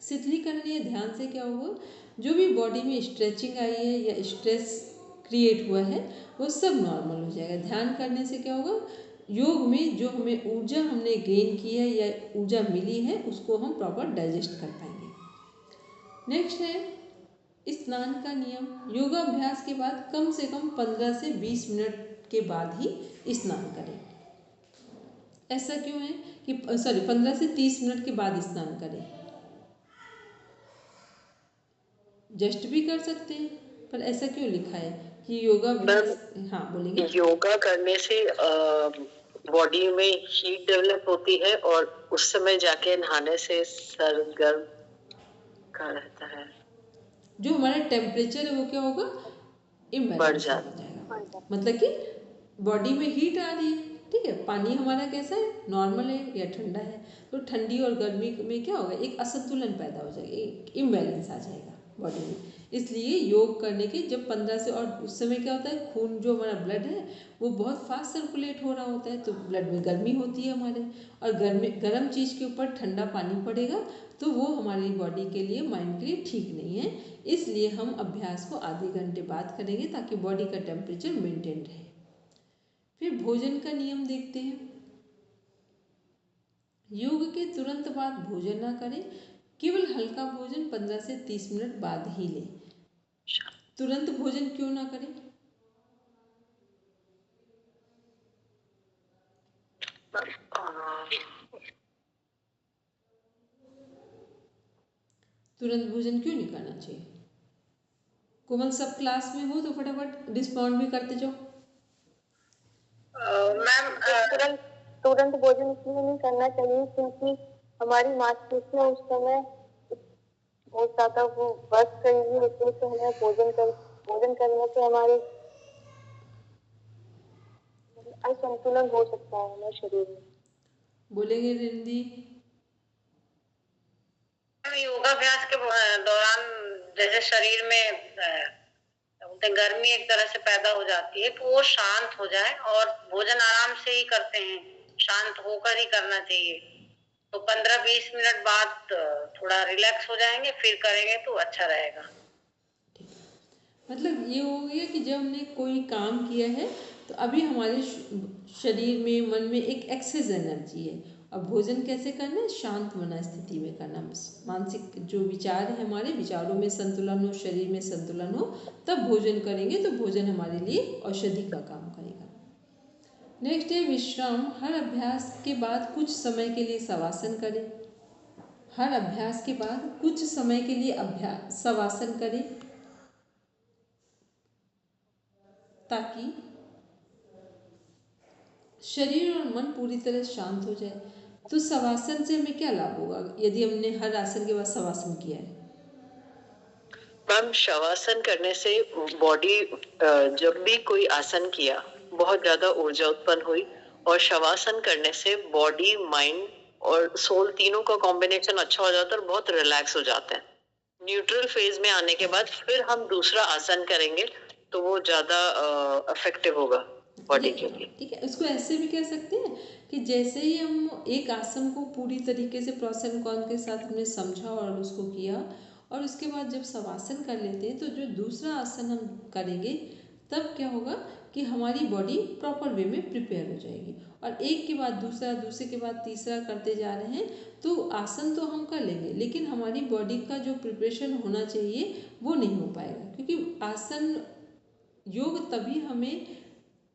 [SPEAKER 1] शिथिलीकरण या ध्यान से क्या होगा? जो भी बॉडी में स्ट्रेचिंग आई है या स्ट्रेस क्रिएट हुआ है वो सब नॉर्मल हो जाएगा। ध्यान करने से क्या होगा? योग में जो हमें ऊर्जा हमने गेन की है या ऊर्जा मिली है उसको हम प्रॉपर डाइजेस्ट कर पाएंगे। नेक्स्ट है स्नान का नियम। योगाभ्यास के बाद कम से कम 15 से 20 मिनट के बाद ही स्नान करें। ऐसा क्यों है कि 15 से 30 मिनट के बाद स्नान करें। जस्ट भी कर सकते हैं, पर ऐसा क्यों लिखा है कि योगाभ्यास? हाँ बोलेंगे।
[SPEAKER 2] योगा करने से बॉडी में हीट डेवलप होती है और उस समय जाके नहाने से सर गर्म का रहता है,
[SPEAKER 1] जो हमारा टेम्परेचर है वो क्या होगा? इम्बैलेंस हो जाएगा। मतलब कि बॉडी में हीट आ रही है, ठीक है, पानी हमारा कैसा है? नॉर्मल है या ठंडा है, तो ठंडी और गर्मी में क्या होगा? एक असंतुलन पैदा हो जाएगा, एक इम्बैलेंस आ जाएगा बॉडी में। इसलिए योग करने के जब 15 से, और उस समय क्या होता है, खून जो हमारा ब्लड है वो बहुत फास्ट सर्कुलेट हो रहा होता है, तो ब्लड में गर्मी होती है हमारे, और गर्म चीज़ के ऊपर ठंडा पानी पड़ेगा तो वो हमारी बॉडी के लिए, माइंड के लिए ठीक नहीं है। इसलिए हम अभ्यास को आधे घंटे बाद करेंगे ताकि बॉडी का टेम्परेचर मेंटेन रहे। फिर भोजन का नियम देखते हैं। योग के तुरंत बाद भोजन ना करें, केवल हल्का भोजन 15 से 30 मिनट बाद ही लें। तुरंत भोजन क्यों ना करें? तुरंत भोजन क्यों नहीं करना चाहिए? कोमल, सब क्लास में हो तो फटाफट रिस्पॉन्ड भी करते जाओ।
[SPEAKER 3] मैम, तुरंत भोजन इसलिए नहीं करना चाहिए क्योंकि हमारी मांसपेशियां उस समय बहुत ज्यादा वो बस रही है, इसलिए तो हमें भोजन करने से हमारे असंतुलन हो सकता है हमारे शरीर में। बोलेंगे
[SPEAKER 1] रिंदी?
[SPEAKER 3] योगाभ्यास के दौरान जैसे शरीर में गर्मी एक तरह से पैदा हो जाती है, तो वो शांत हो जाए, और भोजन आराम से ही करते हैं, शांत होकर ही करना चाहिए। तो 15-20 मिनट बाद थोड़ा रिलैक्स हो जाएंगे, फिर करेंगे तो अच्छा रहेगा।
[SPEAKER 1] मतलब ये हो गया कि जब हमने कोई काम किया है तो अभी हमारे शरीर में, मन में एक एक्सेस एनर्जी है, और भोजन कैसे करना है, शांत मना स्थिति में करना। मानसिक जो विचार है, हमारे विचारों में संतुलन हो, शरीर में संतुलन हो, तब भोजन करेंगे तो भोजन हमारे लिए औषधि का काम करेगा। नेक्स्ट है विश्राम। हर अभ्यास के बाद कुछ समय के लिए शवासन करें। हर अभ्यास के बाद कुछ समय के लिए शवासन करें ताकि शरीर और मन पूरी तरह शांत हो जाए। तो शवासन से हमें क्या लाभ होगा यदि हमने हर आसन के बाद शवासन किया है?
[SPEAKER 2] मैम, शवासन करने से बॉडी, जब भी कोई आसन किया बहुत ज्यादा ऊर्जा उत्पन्न हुई, और शवासन करने से बॉडी, माइंड और सोल तीनों का कॉम्बिनेशन अच्छा हो जाता है और बहुत रिलैक्स हो जाते हैं। न्यूट्रल फेज में आने के बाद फिर हम दूसरा आसन करेंगे तो वो ज्यादा इफेक्टिव होगा बॉडी के लिए।
[SPEAKER 1] ठीक है, उसको ऐसे भी कह सकते हैं कि जैसे ही हम एक आसन को पूरी तरीके से प्रोस एंड कॉन के साथ हमने समझा और उसको किया, और उसके बाद जब शवासन कर लेते हैं तो जो दूसरा आसन हम करेंगे तब क्या होगा कि हमारी बॉडी प्रॉपर वे में प्रिपेयर हो जाएगी, और एक के बाद दूसरा, दूसरे के बाद तीसरा करते जा रहे हैं तो आसन तो हम कर लेंगे, लेकिन हमारी बॉडी का जो प्रिपरेशन होना चाहिए वो नहीं हो पाएगा। क्योंकि आसन, योग तभी हमें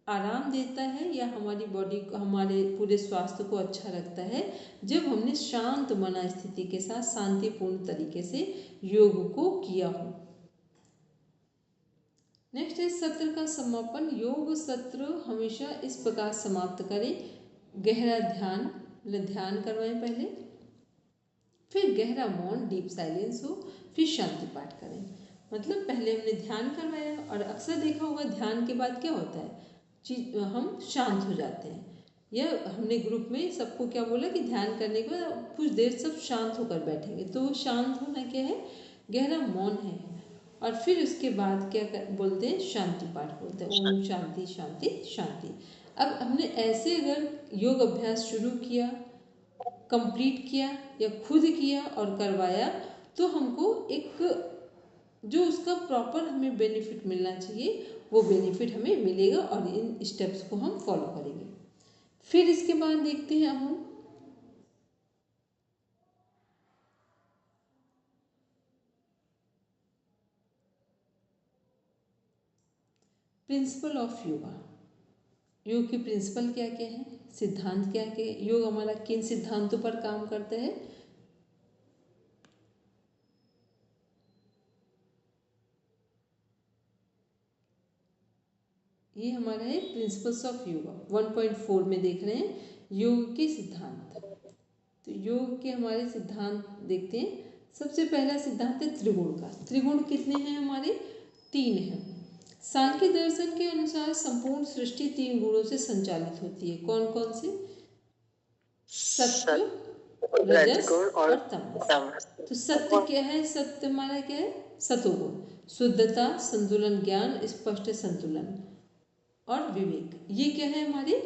[SPEAKER 1] आराम देता है या हमारी बॉडी को, हमारे पूरे स्वास्थ्य को अच्छा रखता है जब हमने शांत मना स्थिति के साथ शांतिपूर्ण तरीके से योग को किया हो। नेक्स्ट है सत्र का समापन। योग सत्र हमेशा इस प्रकार समाप्त करें। गहरा ध्यान, ध्यान करवाएं पहले, फिर गहरा मौन, डीप साइलेंस हो, फिर शांति पाठ करें। मतलब पहले हमने ध्यान करवाया, और अक्सर देखा होगा ध्यान के बाद क्या होता है, हम शांत हो जाते हैं। यह हमने ग्रुप में सबको क्या बोला कि ध्यान करने के बाद कुछ देर सब शांत होकर बैठेंगे, तो शांत होना क्या है, गहरा मौन है, और फिर उसके बाद क्या बोलते हैं, शांति पाठ बोलते हैं, ओम शांति शांति शांति। अब हमने ऐसे अगर योग अभ्यास शुरू किया, कंप्लीट किया या खुद किया और करवाया, तो हमको एक जो उसका प्रॉपर हमें बेनिफिट मिलना चाहिए वो बेनिफिट हमें मिलेगा, और इन स्टेप्स को हम फॉलो करेंगे। फिर इसके बाद देखते हैं अब हम प्रिंसिपल ऑफ योगा। योग के प्रिंसिपल क्या क्या है, सिद्धांत क्या क्या है, योग हमारा किन सिद्धांतों पर काम करता है। ये हमारा है प्रिंसिपल्स ऑफ योगा, 1.4 में देख रहे हैं योग के सिद्धांत। तो योग के हमारे सिद्धांत देखते हैं। सबसे पहला सिद्धांत है त्रिगुण का। त्रिगुण कितने हैं हमारे, 3 हैं। सांख्य दर्शन के अनुसार संपूर्ण सृष्टि 3 गुणों से संचालित होती है। कौन कौन से, सत्व, रजस और तमस। तो सत्य क्या है, सत्य हमारा क्या है, सतोगुण। शुद्धता, संतुलन, ज्ञान, स्पष्ट संतुलन और विवेक। ये क्या है हमारे,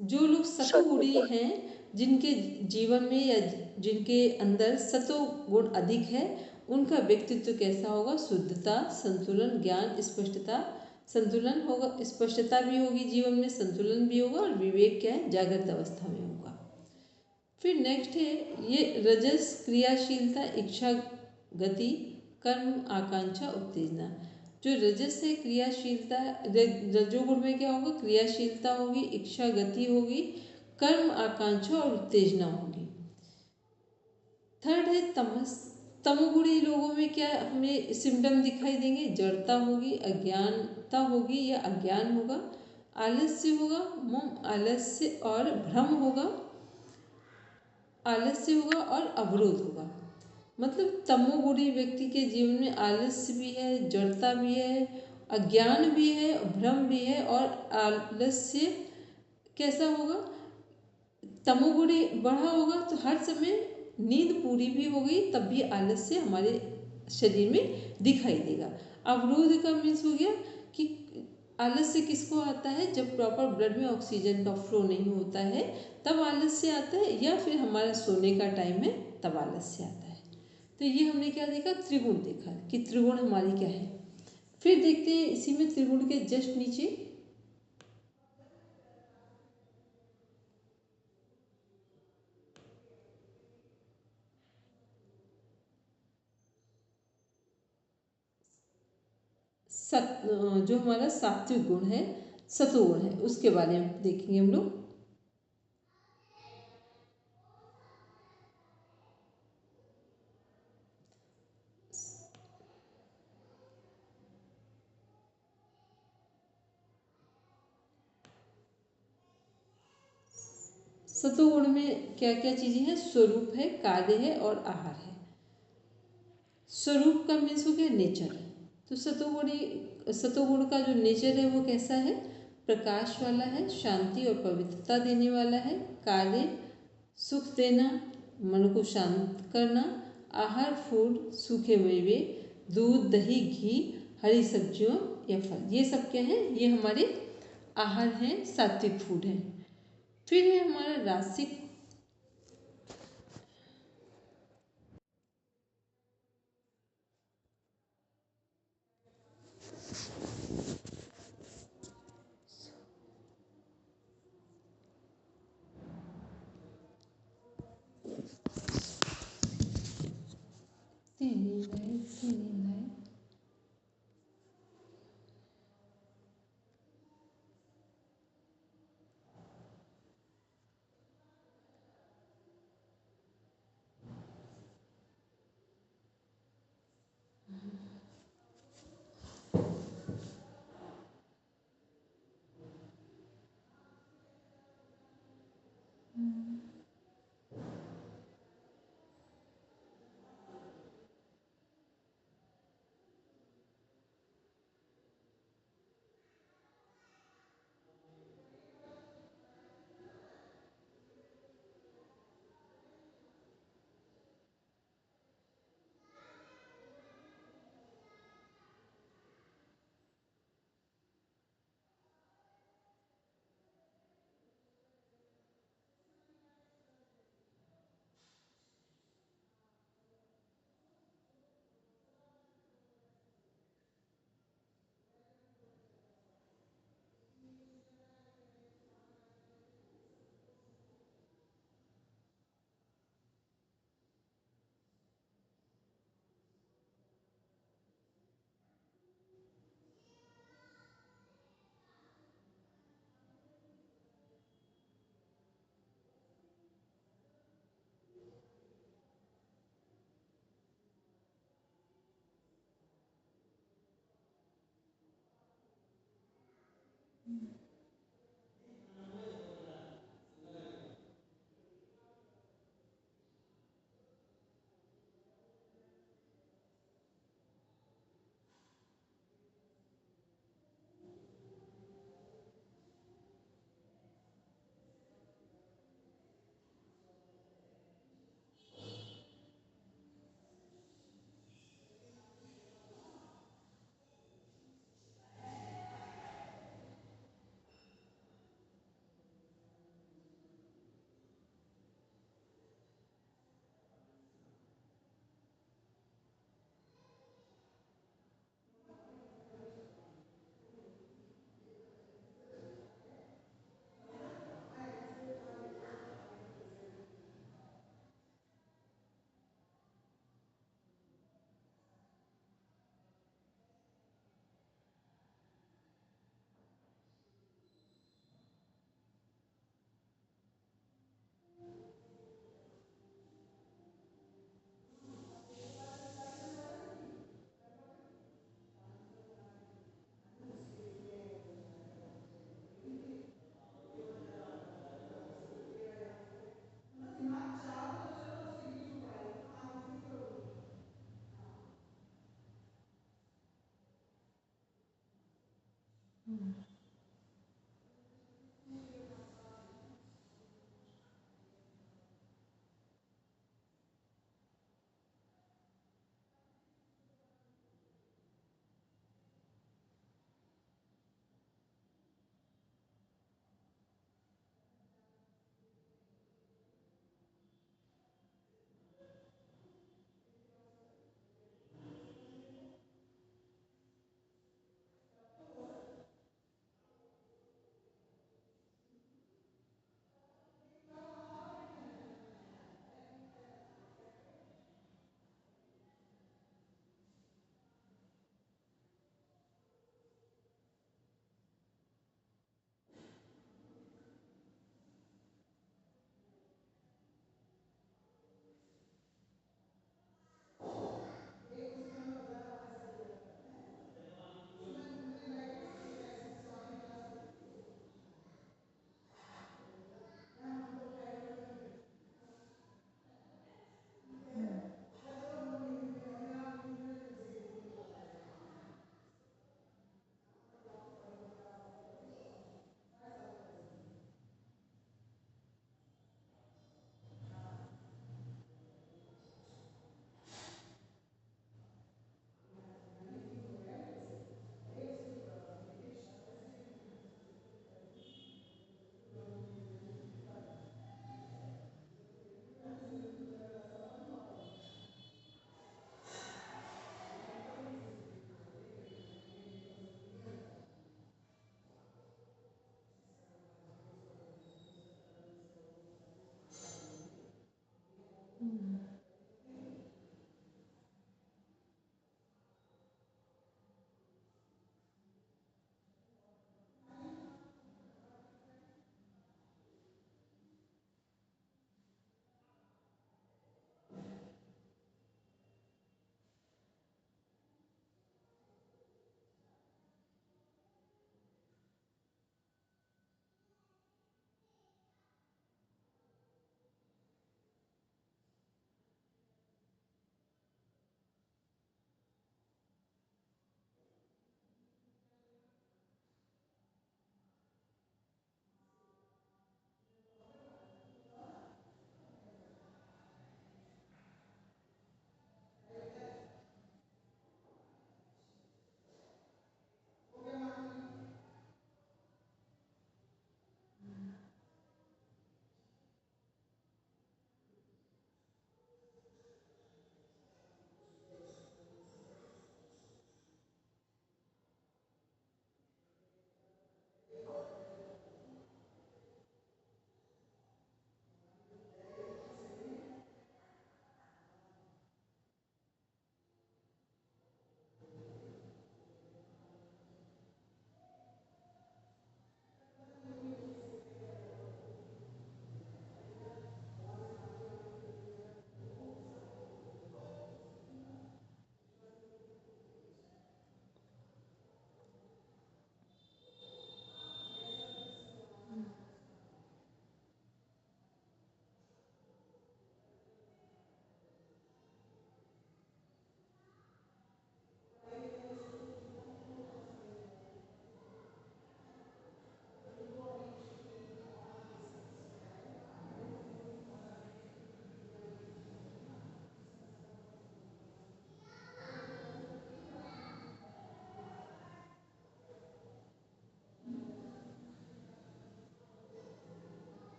[SPEAKER 1] जो लोग सतोगुणी हैं, जिनके जीवन में या जिनके अंदर सतोगुण अधिक है, उनका व्यक्तित्व कैसा होगा? शुद्धता, संतुलन, ज्ञान, स्पष्टता। संतुलन होगा, स्पष्टता भी होगी जीवन में, संतुलन भी होगा, और विवेक क्या है? जागृत अवस्था में होगा। फिर नेक्स्ट है ये रजस, क्रियाशीलता, इच्छा, गति, कर्म, आकांक्षा, उत्तेजना। जो रजस है क्रियाशीलता, रजोगुण में क्या होगा? क्रियाशीलता होगी, इच्छा गति होगी, कर्म, आकांक्षा और उत्तेजना होगी। थर्ड है तमस। तमोगुणी लोगों में क्या हमें सिम्टम दिखाई देंगे? जड़ता होगी, अज्ञानता होगी या अज्ञान होगा, आलस्य होगा, मोह, आलस्य और भ्रम होगा, आलस्य होगा और अवरोध होगा। मतलब तमोगुणी व्यक्ति के जीवन में आलस्य भी है, जड़ता भी है, अज्ञान भी है, भ्रम भी है, और आलस्य कैसा होगा? तमोगुणी बढ़ा होगा तो हर समय नींद पूरी भी होगी, तब भी आलस्य हमारे शरीर में दिखाई देगा। अवरोध का मीन्स हो गया कि आलस्य किसको आता है? जब प्रॉपर ब्लड में ऑक्सीजन का फ्लो नहीं होता है तब आलस्य आता है, या फिर हमारा सोने का टाइम है तब आलस्य आता है। तो ये हमने क्या देखा? त्रिगुण देखा कि त्रिगुण हमारी क्या है। फिर देखते हैं इसी में त्रिगुण के जस्ट नीचे जो हमारा सात्विक गुण है, सतोगुण है, उसके बारे में देखेंगे हम लोग। सतोगुण में क्या क्या चीजें हैं? स्वरूप है, कार्य है और आहार है। स्वरूप का मीन्स हो गया नेचर। तो सतोगुण का जो नेचर है वो कैसा है? प्रकाश वाला है, शांति और पवित्रता देने वाला है, कार्य सुख देना, मन को शांत करना, आहार फूड, सूखे मेवे, दूध, दही, घी, हरी सब्जियों या फल, ये सब क्या है? ये हमारे आहार हैं, सात्विक फूड हैं। फिर है हमारा रासिक।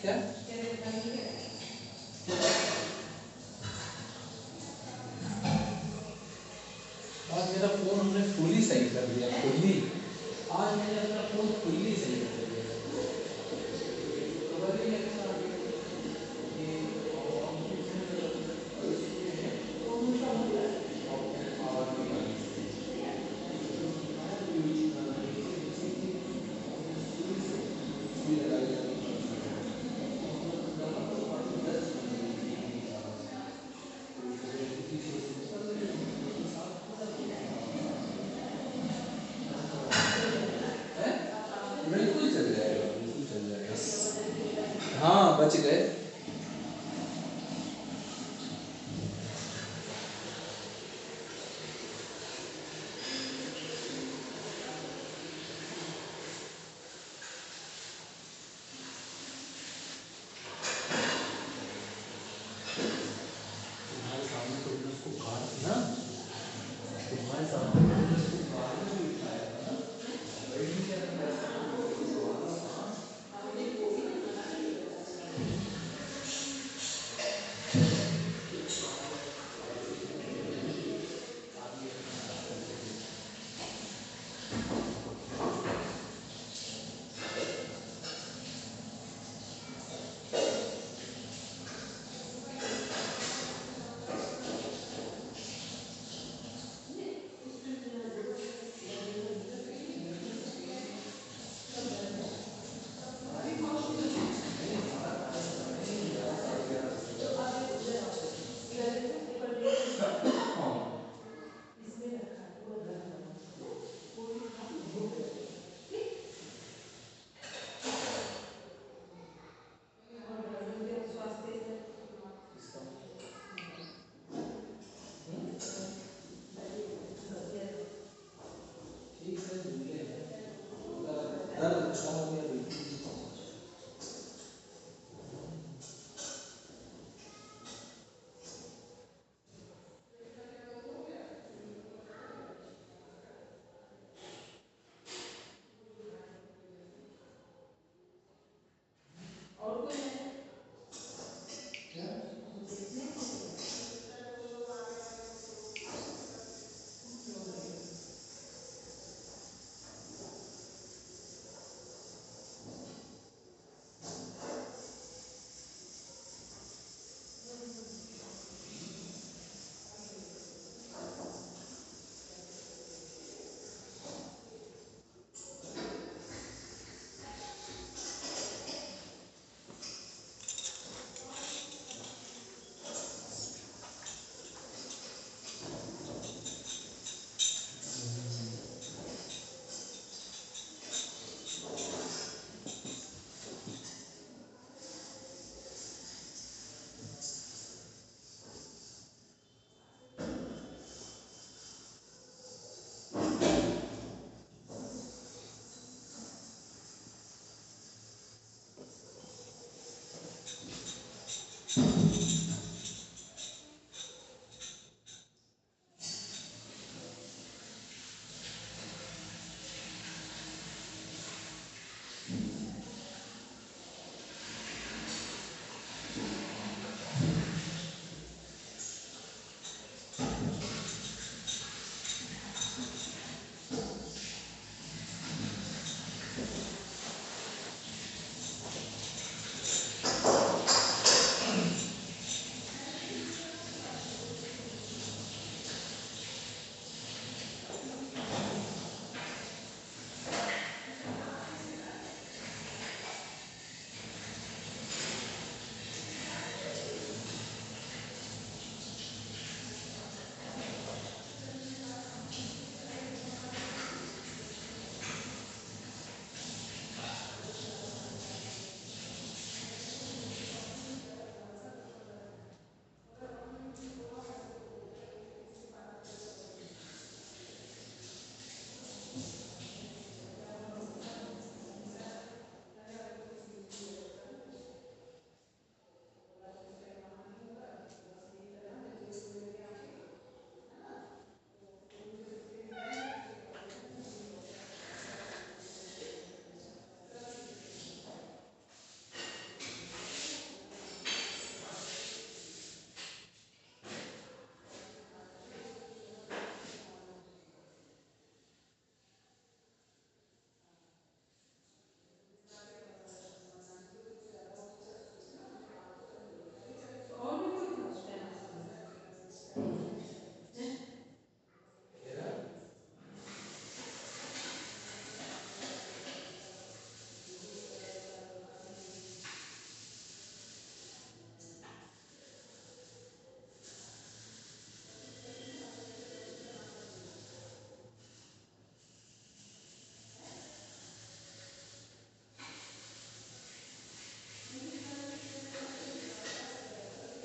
[SPEAKER 4] क्या? आज मेरा फोन हमने फुली सही कर दिया, फुली। आज मैंने अपना फोन फुली सही कर दिया। बिल्कुल चल जाएगा, बिल्कुल चल जाएगा। हाँ, बच गए। तुम्हारे सामने तो मैंने उसको काट दिया, तुम्हारे सामने मैंने उसको काट के बिठाया था ना, वही क्या था?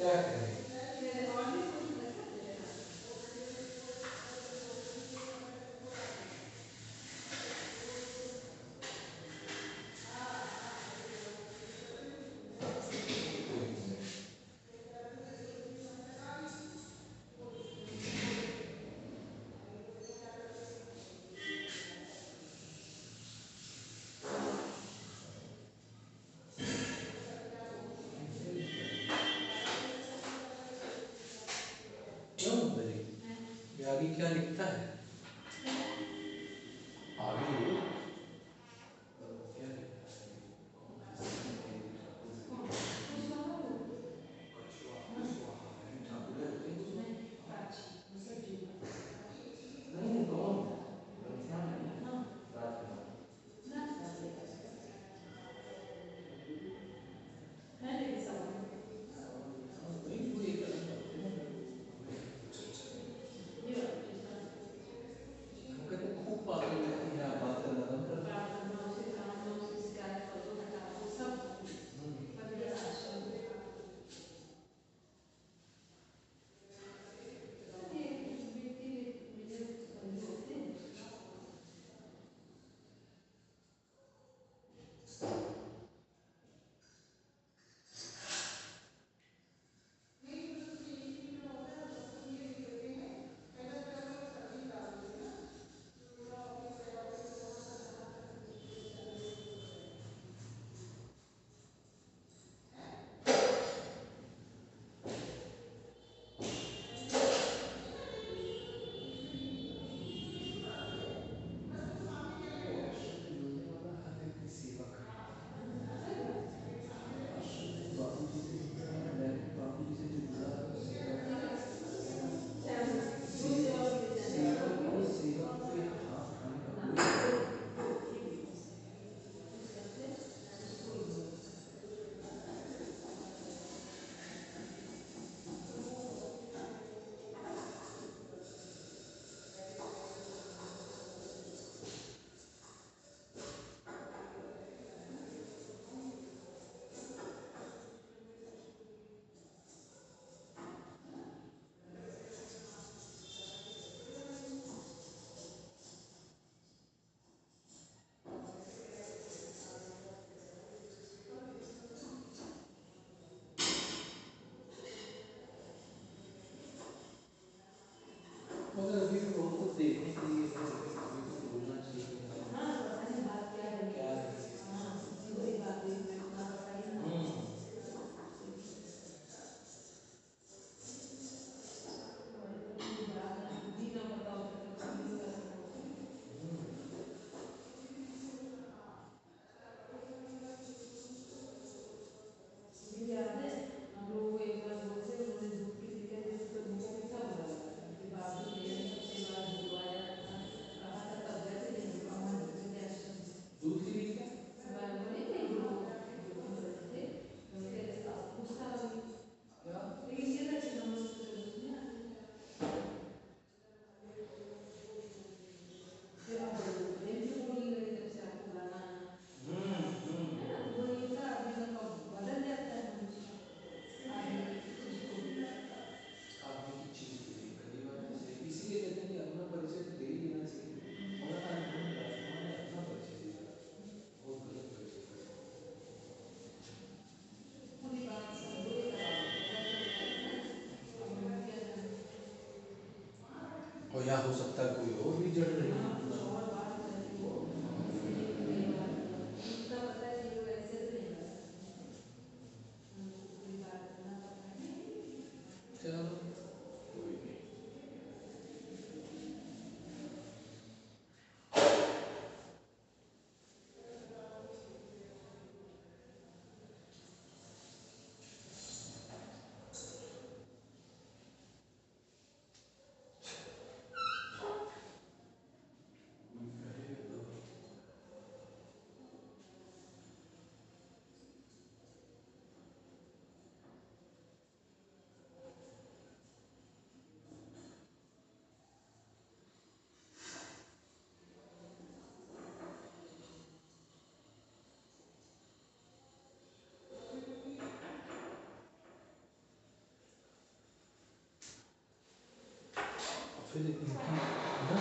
[SPEAKER 4] क्या करें? क्यों बड़ी? ये आगे क्या लिखता है? आगे क्या लिखता है? ठाकुर है नहीं कौन? रात का वही वो एक अलग बात है ना। हम कहते हैं खूब बातें करती हैं, आप बात करना बंद कर दो। मगर अभी भी बहुत कुछ देखने के लिए है, अभी तो बोलना चाहिए। क्या दूध के लिए क्या? क्या? आदमी की चीज के लिए पहली बात तो सही, इसीलिए कहते हैं कि अपना परिचय तो दे ही देना चाहिए। मगर आज उन्होंने राजकुमार ने अपना परिचय दिया, बहुत गलत परिचय दिया। और या हो सकता है कोई और भी जड़ रही है। चलो कोई नहीं। फिर इनकी ना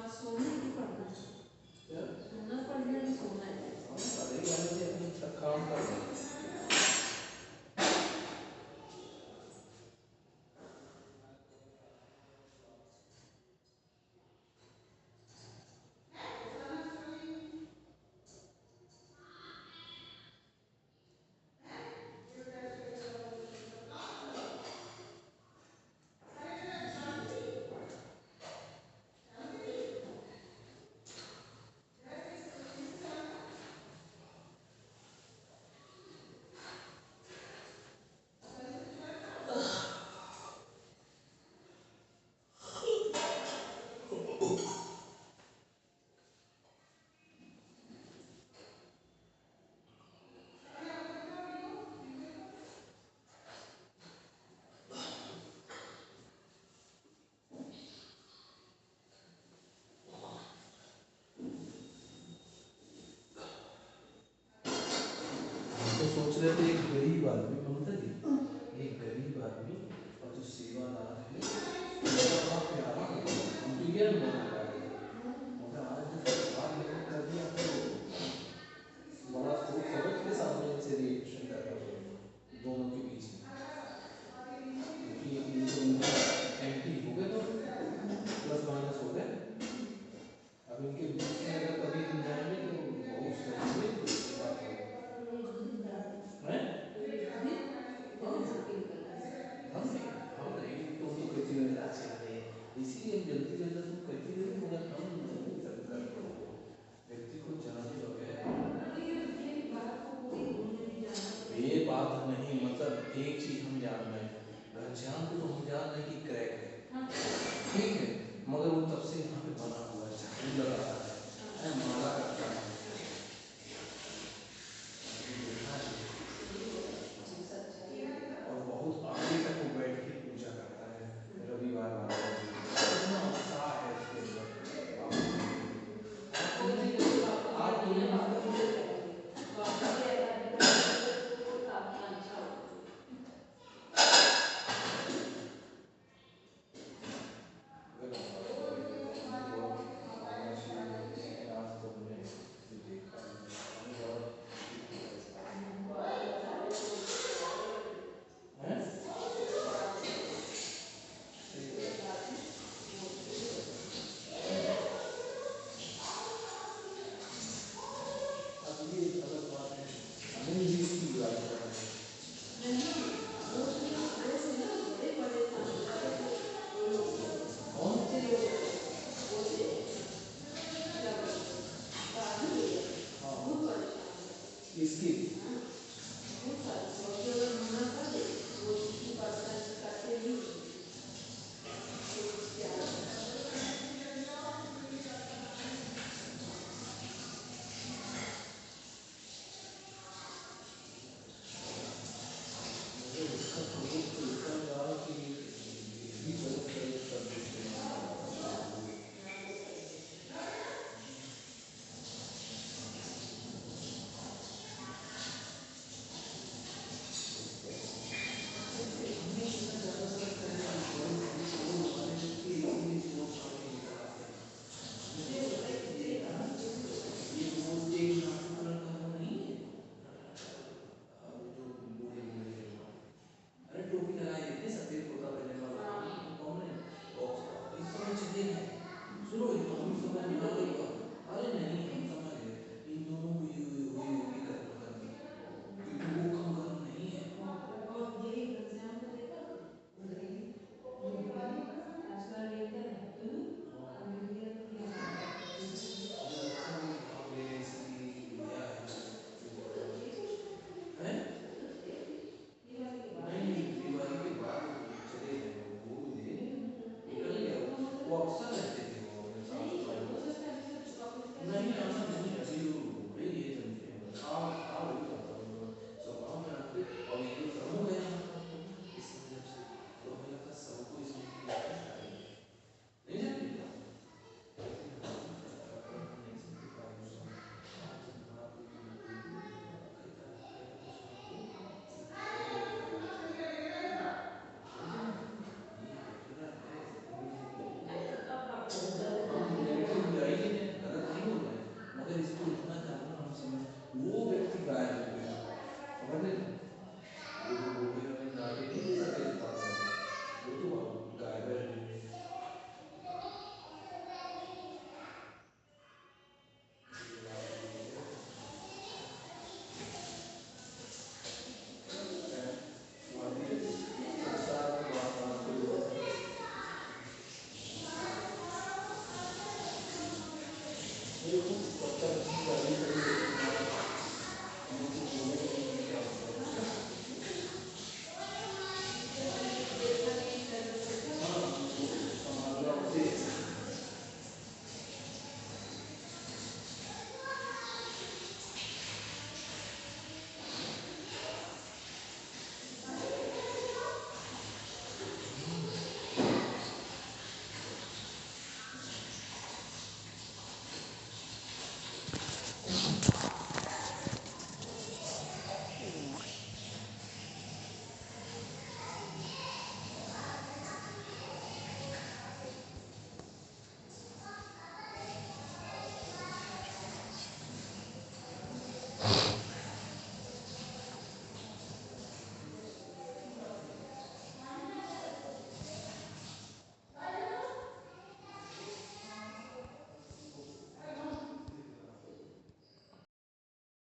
[SPEAKER 4] इनकी इनकी प्रोडक्शन सोच रहे थे एक गरीब आदमी, ममता जी, एक गरीब आदमी और जो सेवादार है उसका बड़ा प्यारा होगा, उनकी क्या अनुभव होगा, मगर आज जो सरकार ने कर दिया तो बड़ा सोच समझ के सामने इनसे रिएक्शन कर रहा है दोनों के बीच में, क्योंकि ये तो उनका एंटी हो गए, तो प्लस माइनस हो गए। अब इनके बीच में अगर कभी हम जाएंगे तो बहुत सही बात है। हम नहीं तो उनको कहती रहे अच्छे रहे, इसीलिए हम जल्दी जल्दी तुम कहती रहे, मगर हम नहीं करते व्यक्ति को जाने बगैर। ये बात नहीं, मतलब एक चीज हम जान रहे हैं, भगवान को तो हम जान रहे हैं कि क्रैक है, ठीक है, मगर वो तब से यहाँ पे बना